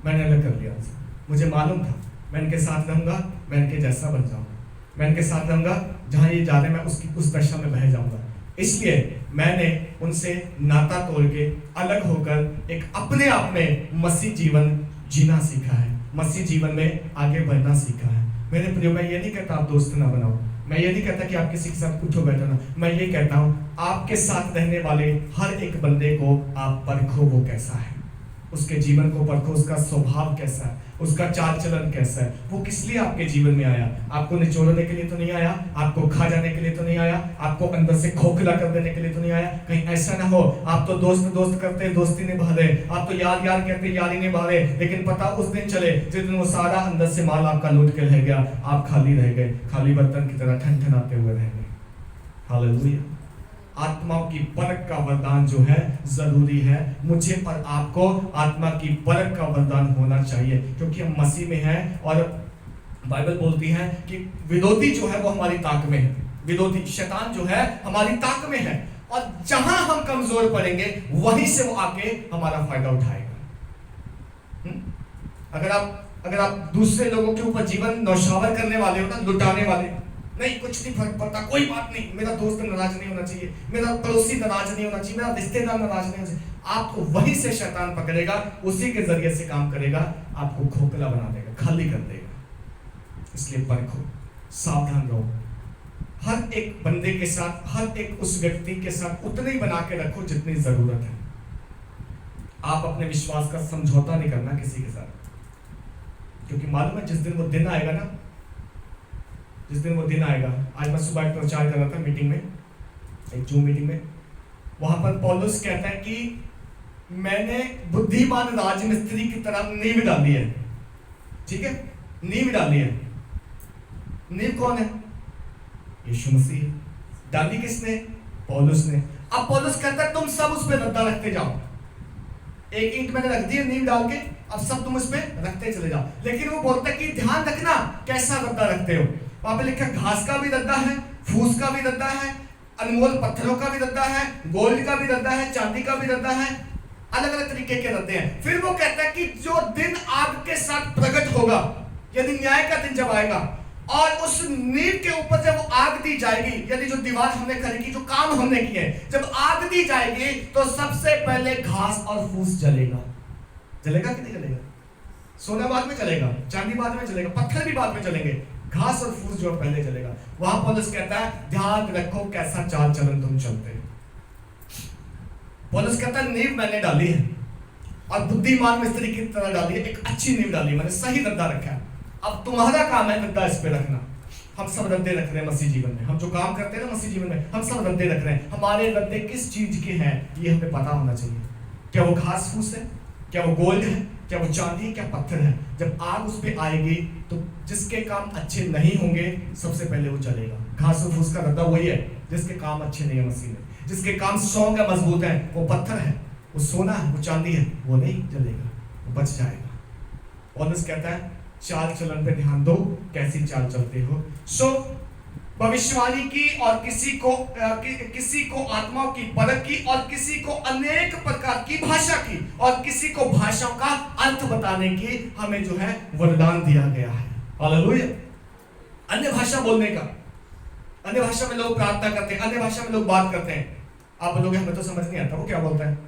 मैंने अलग कर लिया उनसे। मुझे मालूम था मैं इनके साथ रहूंगा, मैं इनके जैसा बन जाऊंगा, मैं इनके साथ रहूंगा जहां ये जा रहे मैं उसकी उस दशा में बह जाऊंगा। इसलिए मैंने उनसे नाता तोड़ के अलग होकर एक अपने आप में मसीह जीवन जीना सीखा है, मसीह जीवन में आगे बढ़ना सीखा है। मेरे प्रियो, मैं ये नहीं कहता आप दोस्त ना बनाओ, मैं ये नहीं कहता कि आप किसी के साथ उठो बैठो ना, मैं ये कहता हूँ आपके साथ रहने वाले हर एक बंदे को आप परखो वो कैसा है, उसके जीवन को परखो, उसका स्वभाव कैसा है, उसका चाल चलन कैसा है, वो किस लिए आपके जीवन में आया। आपको निचोड़ने के लिए तो नहीं आया, आपको खा जाने के लिए तो नहीं आया, आपको अंदर से खोखला कर देने के लिए तो नहीं आया। कहीं ऐसा ना हो आप तो दोस्त दोस्त करते दोस्ती निभा रहे, आप तो यार यार कहते यारी निभा रहे, लेकिन पता उस दिन चले जिस दिन वो सारा अंदर से माल आपका लूट के रह गया, आप खाली रह गए, खाली बर्तन की तरह ठनठनाते हुए रह गए। हालेलुया। आत्माओं की परख का वरदान जो है जरूरी है। मुझे और आपको आत्मा की परख का वरदान होना चाहिए, क्योंकि हम मसीह में हैं। और बाइबल बोलती है कि विरोधी जो है वो हमारी ताक में है, विरोधी शैतान जो है हमारी ताक में है, और जहां हम कमजोर पड़ेंगे वहीं से वो आके हमारा फायदा उठाएगा। अगर आप दूसरे लोगों के ऊपर जीवन नौशावर करने वाले हो ना, लुटाने वाले, नहीं कुछ नहीं फर्क पड़ता, कोई बात नहीं, मेरा दोस्त नाराज नहीं होना चाहिए, मेरा पड़ोसी नाराज नहीं होना चाहिए, मेरा रिश्तेदार नाराज नहीं होना चाहिए, आपको वहीं से शैतान पकड़ेगा, उसी के जरिए से काम करेगा, आपको खोखला बना देगा, खाली कर देगा। इसलिए परखो, सावधान रहो, हर एक बंदे के साथ, हर एक उस व्यक्ति के साथ उतने ही बना के रखो जितनी जरूरत है। आप अपने विश्वास का समझौता नहीं करना किसी के साथ, क्योंकि मालूम है जिस दिन वो दिन आएगा ना, जिस दिन वो दिन आएगा, आज मैं सुबह एक प्रचार कर रहा था मीटिंग में, एक जूम मीटिंग में, वहां पर पौलुस कहता है कि मैंने बुद्धिमान राजमिस्त्री की तरह नींव डाली है। ठीक है, नींव डाली है। नींव कौन है? यीशु मसीह। डाली किसने? पौलुस ने। अब पौलुस कहता है तुम सब उस पर रद्दा रखते जाओ, एक ईंट मैंने रख दी है नींव डाल के, अब सब तुम उस पर रखते चले जाओ। लेकिन वो बोलता है कि ध्यान रखना कैसा रद्दा रखते हो। वहां पे लिखा घास का भी रद्दा है, फूस का भी रद्दा है, अनमोल पत्थरों का भी रद्दा है, गोल्ड का भी रद्दा है, चांदी का भी रद्दा है, अलग अलग तरीके के रद्दे हैं। फिर वो कहता है कि जो दिन आग के साथ प्रकट होगा, यदि न्याय का दिन जब आएगा, और उस नींव के ऊपर जब आग दी जाएगी, यदि जो दीवार हमने खड़ी की, जो काम हमने किए, जब आग दी जाएगी तो सबसे पहले घास और फूस जलेगा। जलेगा कि नहीं जलेगा? सोना बाद में जलेगा, चांदी बाद में जलेगा, पत्थर भी बाद में जलेंगे, घास और फूस जो पहले जलेगा। वहां पौलुस कहता है ध्यान रखो कैसा चाल चलन तुम चलते हो। पौलुस कहता है नींव मैंने डाली है और बुद्धिमान मिस्त्री की तरह डाली है, एक अच्छी नींव डाली है, मैंने सही रद्दा रखा है। अब तुम्हारा काम है रद्दा इस पे रखना। हम सब रद्दे रख रहे हैं मसीह जीवन में, हम जो काम करते हैं ना मसीह जीवन में, हम सब रद्दे रख रहे हैं। हमारे रद्दे किस चीज के हैं ये हमें पता होना चाहिए। क्या वो घास फूस है, क्या वो गोल्ड है, क्या वो चांदी, क्या पत्थर है। जब आग उस पे आएगी तो जिसके काम अच्छे नहीं होंगे सबसे पहले वो जलेगा। घास फूस का रद्दा वही है जिसके काम अच्छे नहीं है मसीह में, जिसके काम स्ट्रॉन्ग है, मजबूत है, वो पत्थर है, वो सोना है, वो चांदी है, वो नहीं जलेगा, वो बच जाएगा। पौलुस कहता है चाल चलन पे ध्यान दो, कैसी चाल चलते हो। सो भविष्यवाणी की और किसी को आत्माओं की परख की और किसी को अनेक प्रकार की भाषा की और किसी को भाषाओं का अर्थ बताने की हमें जो है वरदान दिया गया है। हालेलुया। अन्य भाषा बोलने का, अन्य भाषा में लोग प्रार्थना करते हैं, अन्य भाषा में लोग बात करते हैं। आप बोलोगे हमें तो समझ नहीं आता वो क्या बोलता है।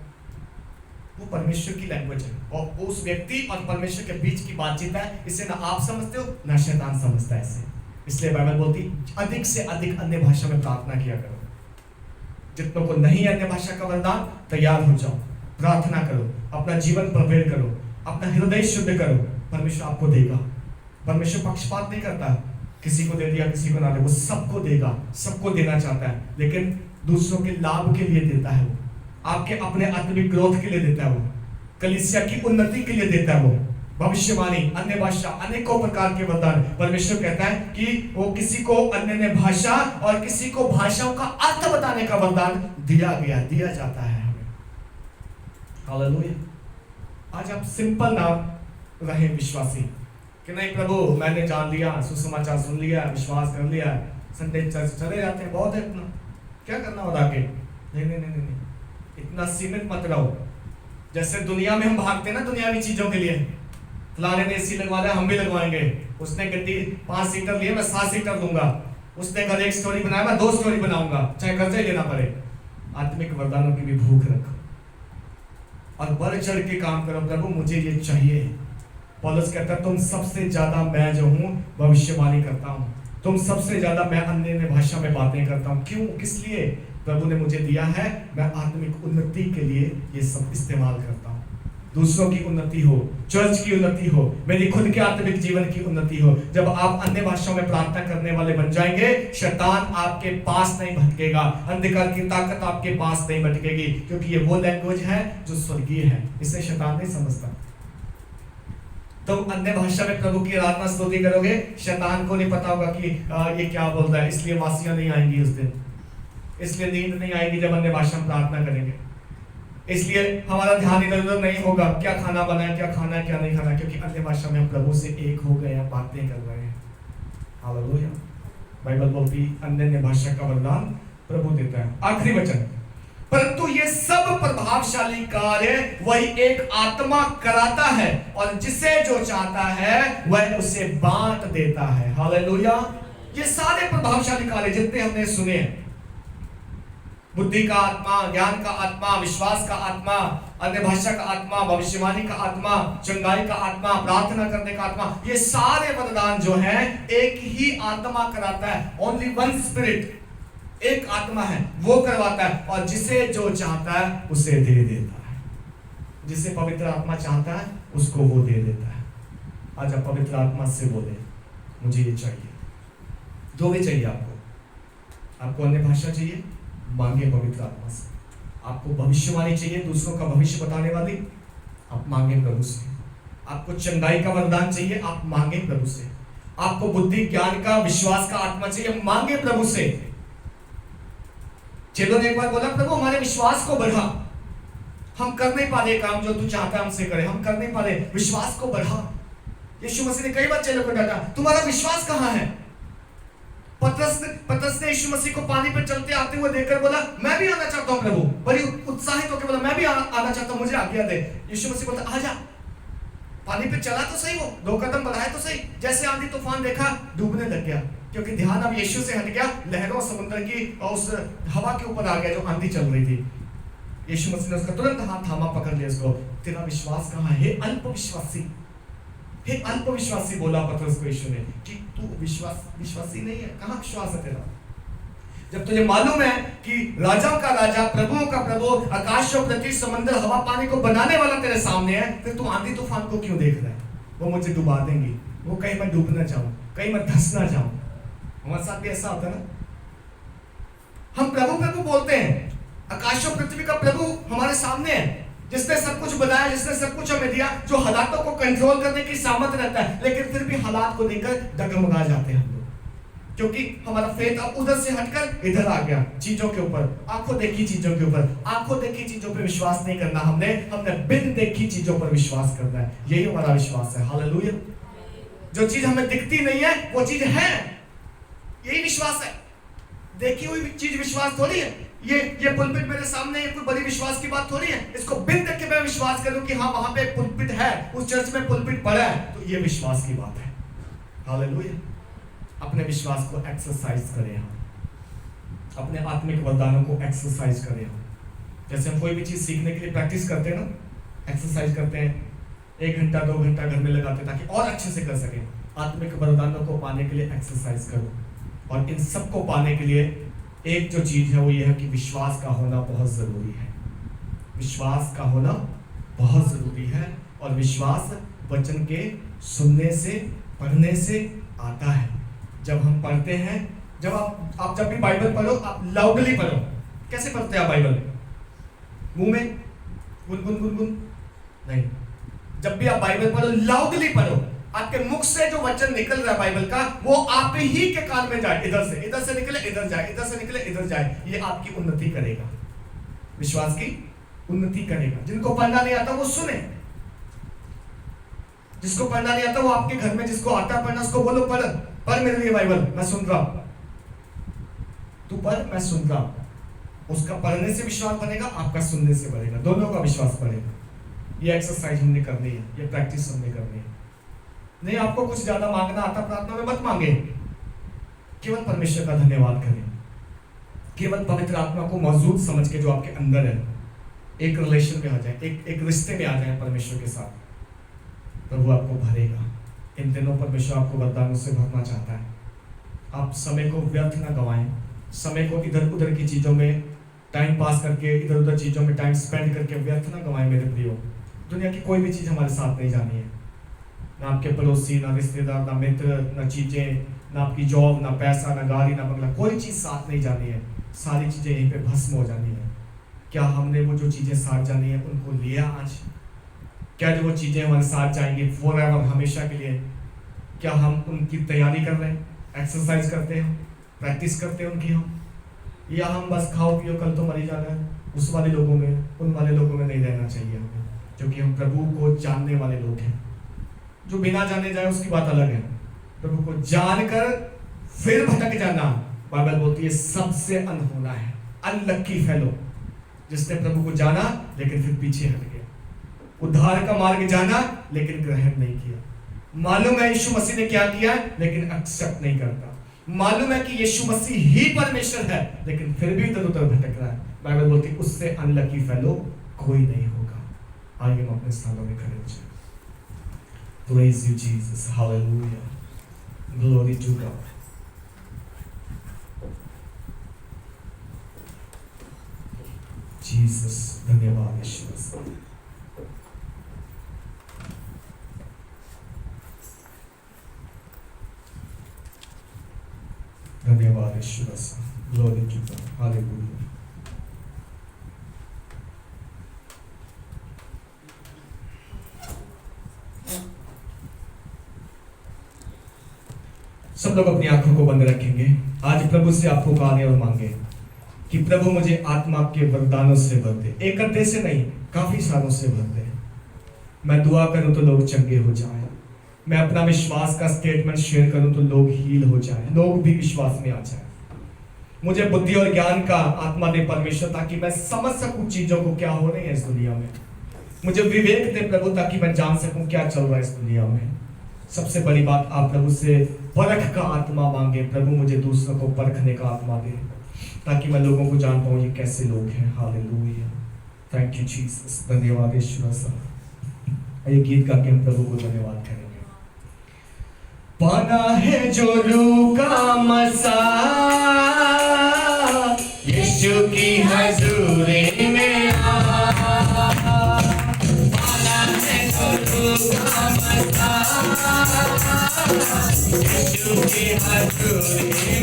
वो परमेश्वर की लैंग्वेज है और उस व्यक्ति और परमेश्वर के बीच की बातचीत है। इसे ना आप समझते हो ना शैतान समझता है इसे। इसलिए बाइबल बोलती अधिक से अधिक अन्य भाषा में प्रार्थना किया करो। जितनों को नहीं अन्य भाषा का वरदान तैयार हो जाओ, प्रार्थना करो, अपना जीवन प्रिपेयर करो, अपना हृदय शुद्ध करो, परमेश्वर आपको देगा। परमेश्वर पक्षपात नहीं करता, किसी को दे दिया किसी को ना दे, वो सबको देगा, सबको देना चाहता है, लेकिन दूसरों के लाभ के लिए देता है। वो आपके अपने आत्मिक ग्रोथ के लिए देता है, वो कलीसिया की उन्नति के लिए देता है। वो भविष्यवाणी, अन्य भाषा, अनेकों प्रकार के वरदान, परमेश्वर कहता है कि वो किसी को अन्य भाषा और किसी को भाषाओं का अर्थ बताने का वरदान दिया जाता है हमें। हालेलुया। आज आप सिंपल ना रहे विश्वासी कि नहीं प्रभु मैंने जान लिया, सुसमाचार सुन लिया, विश्वास कर लिया, संडे चर्च चले जाते हैं, बहुत है इतना, क्या करना और आगे। नहीं, इतना सीमित मत रहो। जैसे दुनिया में हम भागते हैं ना दुनियावी चीजों के लिए, फलाने ने एसी लगवा लिया हम भी लगवाएंगे, उसने गड्डी 5 सीटर लिए मैं 7 सीटर दूंगा, उसने घर 1 स्टोरी बनाया मैं 2 स्टोरी बनाऊंगा, चाहे कर्जा ही लेना पड़े। आत्मिक वरदानों की भी भूख रखो और बढ़ चढ़ के काम करो, प्रभु मुझे ये चाहिए। पौलुस कहता है तुम सबसे ज्यादा मैं जो हूँ भविष्यवाणी करता हूँ, तुम सबसे ज्यादा मैं अन्य भाषा में बातें करता हूँ। क्यों, किस लिए? प्रभु ने मुझे दिया है, मैं आत्मिक उन्नति के लिए ये सब इस्तेमाल करता हूँ। दूसरों की उन्नति हो, चर्च की उन्नति हो, मेरी खुद के आत्मिक जीवन की उन्नति हो। जब आप अन्य भाषाओं में प्रार्थना करने वाले बन जाएंगे, शैतान आपके पास नहीं भटकेगा, अंधकार की ताकत आपके पास नहीं भटकेगी, क्योंकि ये वो लैंग्वेज है जो स्वर्गीय है, इसे शैतान नहीं समझता। तो अन्य भाषा में प्रभु की आराधना स्तुति करोगे, शैतान को नहीं पता होगा कि ये क्या बोल रहा है, इसलिए वासियां नहीं आएंगी उस दिन, इसलिए नींद नहीं आएगी जब अन्य भाषा में प्रार्थना करेंगे, इसलिए हमारा ध्यान इधर उधर नहीं होगा क्या खाना बना है, क्या खाना है, क्या नहीं खाना, क्योंकि अन्य भाषा में हम प्रभु से एक हो गए हैं, बातें कर रहे हैं। हालेलुया। बाइबल बोलती अन्य भाषा का वरदान प्रभु देता है। आखिरी वचन, परंतु ये सब प्रभावशाली कार्य वही एक आत्मा कराता है और जिसे जो चाहता है वह उसे बांट देता है। हालेलुया। ये सारे प्रभावशाली कार्य जितने हमने सुने हैं, बुद्धि का आत्मा, ज्ञान का आत्मा, विश्वास का आत्मा, अन्य भाषा का आत्मा, भविष्यवाणी का आत्मा, चंगाई का आत्मा, प्रार्थना करने का आत्मा, ये सारे वरदान जो है एक ही आत्मा कराता है। ओनली वन स्पिरिट, एक आत्मा है, वो करवाता है और जिसे जो चाहता है उसे दे देता है। जिसे पवित्र आत्मा चाहता है उसको वो दे देता है। आज आप पवित्र आत्मा से बोले मुझे ये चाहिए, जो भी चाहिए आपको अन्य भाषा चाहिए, मांगे पवित्र आत्मा से। आपको भविष्यवाणी चाहिए, दूसरों का भविष्य बताने वाली, आप मांगे प्रभु से। आपको चंगाई का वरदान चाहिए, आप मांगे प्रभु से। आपको बुद्धि, ज्ञान का, विश्वास का आत्मा चाहिए, मांगे प्रभु से। चेलों ने एक बार बोला प्रभु हमारे विश्वास को बढ़ा, हम कर नहीं पा रहे काम जो तू चाहता है हमसे करे, हम कर नहीं पा रहे, विश्वास को बढ़ा। यीशु मसीह ने कई बार चेलों को डांटा, तुम्हारा विश्वास कहाँ है? पतरस ने यीशु मसीह को पानी पर चलते आते हुए देखकर बोला मैं भी आना चाहता हूं प्रभु, बड़ी उत्साहित होकर बोला मैं भी आना चाहता हूं, मुझे आज्ञा दे। यीशु मसीह बोलता आजा, पानी पे चला तो सही, वो 2 कदम बढ़ाए तो सही, जैसे आंधी तूफान देखा डूबने लग गया, क्योंकि ध्यान अब यीशु से हट गया, लहरों समुद्र की और उस हवा के ऊपर आ गया जो आंधी चल रही थी। यीशु मसीह ने उसका तुरंत हाथ थामा, पकड़ लिया उसको, तेरा विश्वास कहाँ है हे अल्पविश्वासी। हे अल्पविश्वासी बोला पतरस को यीशु ने कि तू विश्वासी नहीं है, कहाँ विश्वास है तेरा? जब तुझे मालूम है कि राजाओं का राजा, प्रभुओं का प्रभु, आकाश और पृथ्वी, समंदर, हवा पानी को बनाने वाला तेरे सामने है, फिर तू आंधी तूफान को क्यों देख रहा है? वो मुझे डुबा देंगी, वो कहीं मैं डूबना चाहूं, कहीं मैं धंसना चाहूं। हमारे साथ भी ऐसा होता है ना, हम प्रभु प्रभु बोलते हैं, आकाश और पृथ्वी का प्रभु हमारे सामने है, जिसने सब कुछ बनाया, जिसने सब कुछ हमें दिया, जो हालातों को कंट्रोल करने की सामर्थ्य रहता है, लेकिन फिर भी हालात को लेकर डगमगा जाते हैं हम लोग, क्योंकि हमारा फेथ अब उधर से हटकर इधर आ गया, चीजों के ऊपर, आंखों देखी चीजों के ऊपर। आंखों देखी चीजों पर विश्वास नहीं करना, हमने बिन देखी चीजों पर विश्वास करना है। यही हमारा विश्वास है। हालेलुया। जो चीज हमें दिखती नहीं है वो चीज है, यही विश्वास है। देखी हुई चीज विश्वास थोड़ी है। ये पुलपिट मेरे सामने है, कोई बड़ी विश्वास की बात थोड़ी है। इसको बिन देख के मैं विश्वास करूं कि हाँ वहां पे एक पुलपिट है, उस चर्च में पुलपिट पड़ा है, तो ये विश्वास की बात है। हालेलुया। अपने विश्वास को एक्सरसाइज करें हम, अपने आत्मिक वरदानों को एक्सरसाइज करें हम। जैसे हम कोई भी चीज सीखने के लिए प्रैक्टिस करते हैं ना, एक्सरसाइज करते हैं, 1 घंटा 2 घंटा घर में लगाते हैं ताकि और अच्छे से कर सकें। आत्मिक वरदानों को पाने के लिए एक्सरसाइज करो, और इन सब को पाने के लिए एक जो चीज है वो ये है कि विश्वास का होना बहुत जरूरी है। विश्वास का होना बहुत जरूरी है, और विश्वास वचन के सुनने से, पढ़ने से आता है। जब हम पढ़ते हैं, जब आप जब भी बाइबल पढ़ो, आप लाउडली पढ़ो। कैसे पढ़ते हैं आप बाइबल? मुंह में गुनगुन गुनगुन नहीं। जब भी आप बाइबल पढ़ो, लाउडली पढ़ो। आपके मुख से जो वचन निकल रहा है बाइबल का, वो आप ही के कान में जाए। इधर से निकले इधर जाए, इधर से निकले इधर जाए। ये आपकी उन्नति करेगा, विश्वास की उन्नति करेगा। जिनको पढ़ना नहीं आता वो सुने, जिसको पढ़ना नहीं आता वो आपके घर में, जिसको आता पढ़ना उसको बोलो पढ़ मेरे लिए बाइबल, मैं सुन रहा हूं। तू पढ़, मैं सुन रहा हूं। उसका पढ़ने से विश्वास बनेगा, आपका सुनने से बढ़ेगा, दोनों का विश्वास बढ़ेगा। ये एक्सरसाइज हमने करनी है, ये प्रैक्टिस हमने करनी है। नहीं आपको कुछ ज्यादा मांगना आता प्रार्थना में, मत मांगे, केवल परमेश्वर का धन्यवाद करें। केवल पवित्र आत्मा को मौजूद समझ के जो आपके अंदर है, एक रिलेशन में आ जाए, एक रिश्ते में आ जाए परमेश्वर के साथ, प्रभु आपको भरेगा। इन दिनों परमेश्वर आपको वरदानों से भरना चाहता है। आप समय को व्यर्थ ना गवाएं, समय को इधर उधर की चीजों में टाइम पास करके, इधर उधर चीजों में टाइम स्पेंड करके व्यर्थ ना गवाएं मेरे प्रियो। दुनिया की कोई भी चीज हमारे साथ नहीं जानी है, ना आपके पड़ोसी, ना रिश्तेदार, ना मित्र, ना चीजें, ना आपकी जॉब, ना पैसा, ना गाड़ी, ना बंगला, कोई चीज साथ नहीं जानी है। सारी चीजें यहीं पे भस्म हो जानी है। क्या हमने वो जो चीजें साथ जानी है उनको लिया आज? क्या जो वो चीजें हमारे साथ जाएंगी फॉरएवर, हमेशा के लिए, क्या हम उनकी तैयारी कर रहे हैं, एक्सरसाइज करते हैं, प्रैक्टिस करते हैं उनकी हम, या हम बस खाओ पियो कल तो मरी जाना है, उस वाले लोगों में, उन वाले लोगों में नहीं रहना चाहिए हमें, क्योंकि हम प्रभु को जानने वाले लोग हैं। जो बिना जाने जाए उसकी बात अलग है, प्रभु को जानकर फिर भटक जाना, बाइबल बोलती है सबसे अनहोना है, अनलक्की फेलो, जिसने प्रभु को जाना लेकिन फिर पीछे हट गया। उद्धार का मार्ग जाना लेकिन ग्रहण नहीं किया। मालूम है यीशु मसीह ने क्या किया लेकिन एक्सेप्ट नहीं करता। मालूम है कि यीशु मसीह ही परमेश्वर है लेकिन फिर भी इधर उधर भटक रहा है। बाइबल बोलती है उससे अनलकी फेलो कोई नहीं होगा। आइए हम अपने स्थानों में खड़े हो जाएं। Praise you Jesus, hallelujah, glory to God. Jesus, धन्यवाद यीशु मसीह। धन्यवाद यीशु मसीह, glory to God, hallelujah। सब लोग अपनी आंखों को बंद रखेंगे। आज प्रभु से आप पुकारें और मांगे कि प्रभु मुझे आत्मा के वरदानों से भर दे। एक घंटे से नहीं, काफी सालों से भर दे। मैं दुआ करूं तो लोग चंगे हो जाएं, मैं अपना विश्वास का स्टेटमेंट शेयर करूं तो लोग हील हो जाएं, लोग भी विश्वास में आ जाएं। मुझे बुद्धि और ज्ञान का आत्मा दे परमेश्वर, ताकि मैं समझ सकूं चीजों को क्या हो रही है इस दुनिया में। मुझे विवेक दे प्रभु, ताकि मैं जान सकूं क्या चल रहा है इस दुनिया में। सबसे बड़ी बात, आप प्रभु से परख का आत्मा मांगे। प्रभु मुझे दूसरों को परखने का आत्मा दे, ताकि मैं लोगों को जान पाऊं ये कैसे लोग हैं। Hallelujah, thank you Jesus. धन्यवाद यीशु मसीह। ये गीत गा के हम प्रभु को धन्यवाद करेंगे। पाना है जो रूह का मसा, यीशु की हजूरी में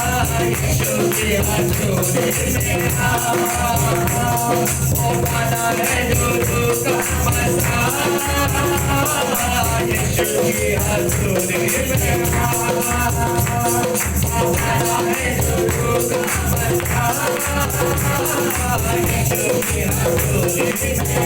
यीशु के हथौड़े में ओ बना है जो का मसा यीशु के हथौड़े में ओ बना है जो का मसा यीशु के हथौड़े में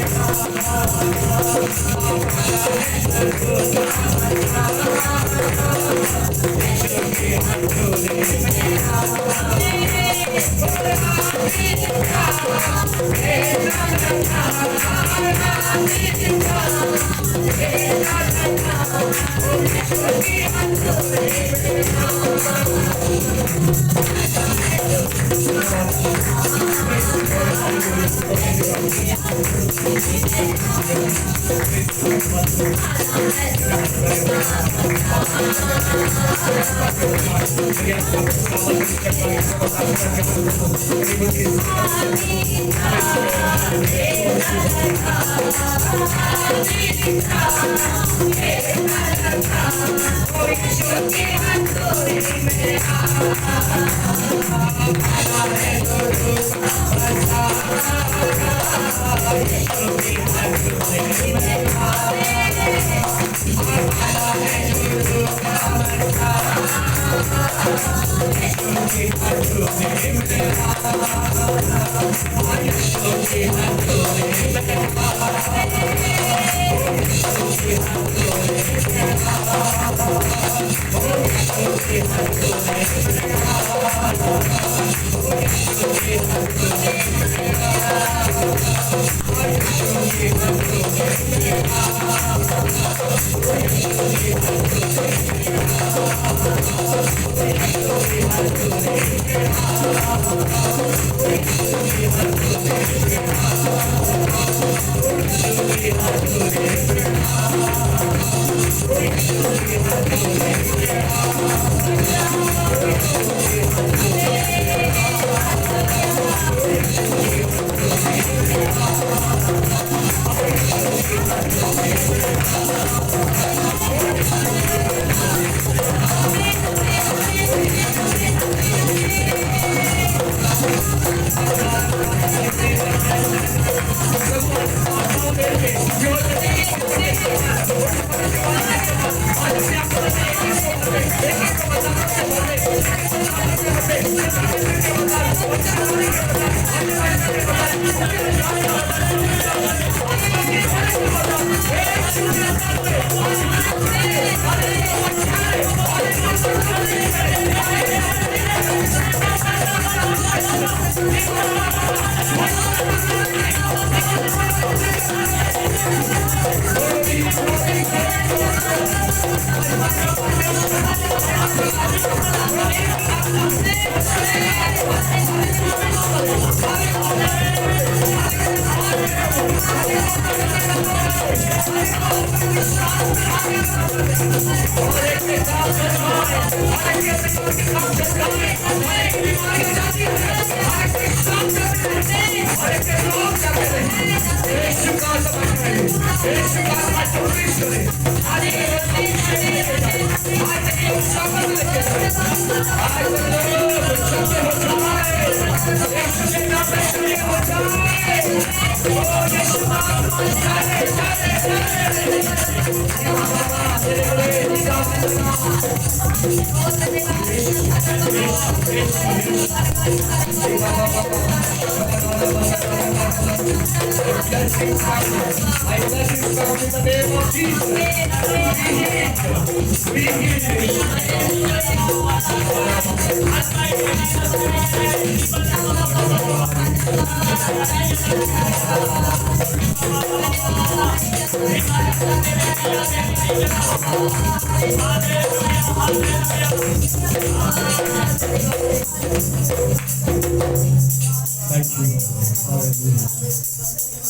Thank you, Lord. Hallelujah.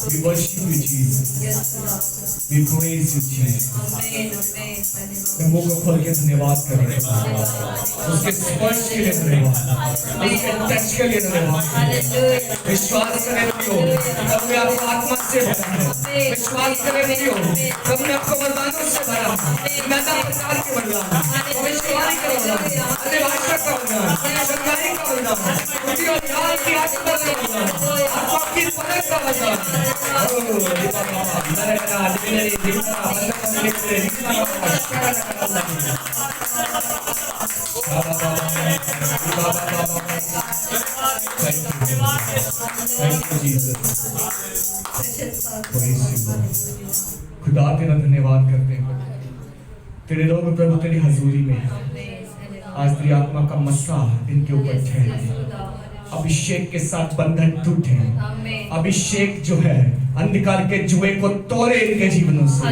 We worship you, Jesus. We praise you, Jesus. मैं मुंह को खोल के धन्यवाद कर रहे हैं उसके स्पर्श के लिए धन्यवाद उसके टच के लिए धन्यवाद विश्वास करें क्यों तब मैं आपको आत्मा से भरा है विश्वास करें क्यों तब मैं आपको वरदानों से भरा हूं नाना प्रकार के वरदान भविष्यवाणी का वरदान अन्य भाषा का वरदान खुदा तेरा धन्यवाद करते हैं, तेरे लोग प्रभु तेरी हजूरी में हैं। आज तेरी आत्मा का मसा इनके ऊपर ठहरे, अभिषेक के साथ बंधन टूटे, अभिषेक जो है अंधकार के जुए को तोड़े इनके जीवनों से।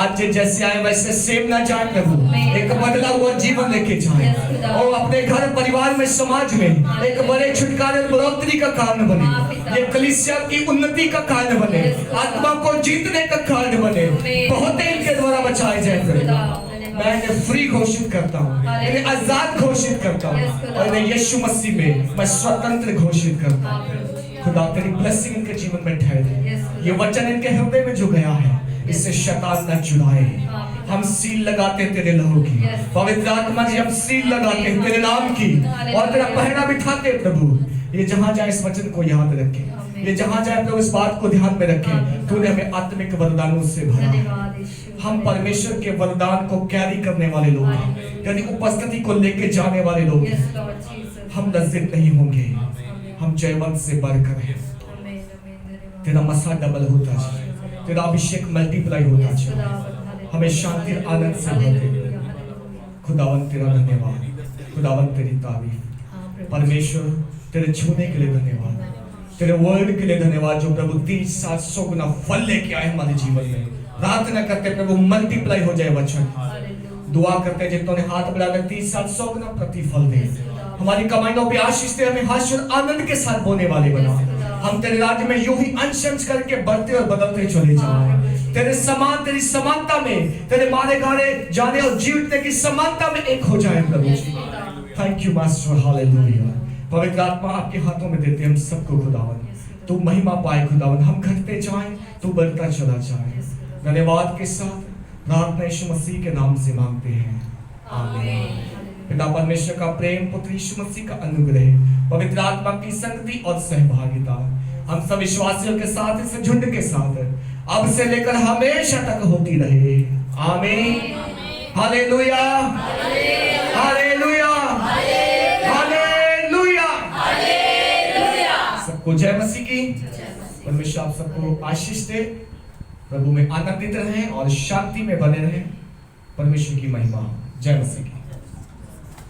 आज जैसे आए वैसे सेम ना जाए प्रभु, एक बदला हुआ जीवन लेके जाए और अपने घर परिवार में समाज में एक बड़े छुटकारे बढ़ोतरी का कारण बने, ये कलीसिया की उन्नति का कारण बने, आत्मा को जीतने का कारण बने, बहुत इनके द्वारा बचाए जाए प्रभु। मैं इन्हें फ्री घोषित करता हूँ, इन्हें आजाद घोषित करता हूँ और इन्हें यीशु मसीह में मैं स्वतंत्र घोषित करता हूँ। खुदा तेरी ब्लेसिंग इनके जीवन में ठहरे, ये वचन इनके हृदय में जो गया है इससे शैतान न चुराए। हम सील लगाते तेरे लहू की, पवित्र आत्मा जी हम सील लगाते हैं तेरे नाम की और तेरा पहरा बिठाते प्रभु। ये जहां जाए इस वचन को याद रखे, ये जहां जाए प्रभु इस बात को ध्यान में रखे, तूने हमें आत्मिक वरदानों से भरा। हम परमेश्वर के वरदान को कैरी करने वाले लोग हैं, यदि उपस्थिति को लेके जाने वाले लोग हैं। हम लज्जित नहीं होंगे, हम जयवंत से बढ़कर हैं। तेरा मसा डबल होता जाए, तेरा अभिषेक मल्टीप्लाई होता जाए, हमें शांति और आनंद से भरे। खुदावन तेरा धन्यवाद, खुदावन तेरी तारीफ। परमेश्वर तेरे छूने के लिए धन्यवाद, तेरे वर्ड के लिए धन्यवाद जो प्रभु 300 गुना फल लेके आए हमारे जीवन में। प्रार्थना करते प्रभु मल्टीप्लाई हो जाए वचन, दुआ करते जितनों ने हाथ बढ़ाकर 300 गुना प्रतिफल दे, हमारी कमाइयों पे आशीष दे, हमें हर्ष और आनंद के साथ बोने वाले बना। हम तेरे राज्य में यूं ही अंश अंश करके बढ़ते और बदलते चले जाएं। तेरे समान तेरी समानता में, तेरे मारे गारे जाने और जीवने की समानता में एक हो जाए प्रभु। Thank you master, hallelujah. पवित्र आत्मा आपके हाथों में देते हम सबको खुदावन, तू महिमा पाए खुदावन, हम घटते जाएं तू बढ़ता चला जाए। धन्यवाद के साथ प्रार्थना यीशु मसीह के नाम से मांगते हैं, आमीन। पिता परमेश्वर का प्रेम, पुत्र यीशु मसीह का अनुग्रह, पवित्र आत्मा की संगति और सहभागिता हम सब विश्वासियों के साथ, इस झुंड के साथ अब से लेकर हमेशा तक होती रहे, आमीन। Hallelujah, hallelujah, hallelujah. सबको जय मसीह की। परमेश्वर आप सबको आशीष दे, प्रभु में आनंदित रहें और शांति में बने रहें। परमेश्वर की महिमा। जय मसीह की।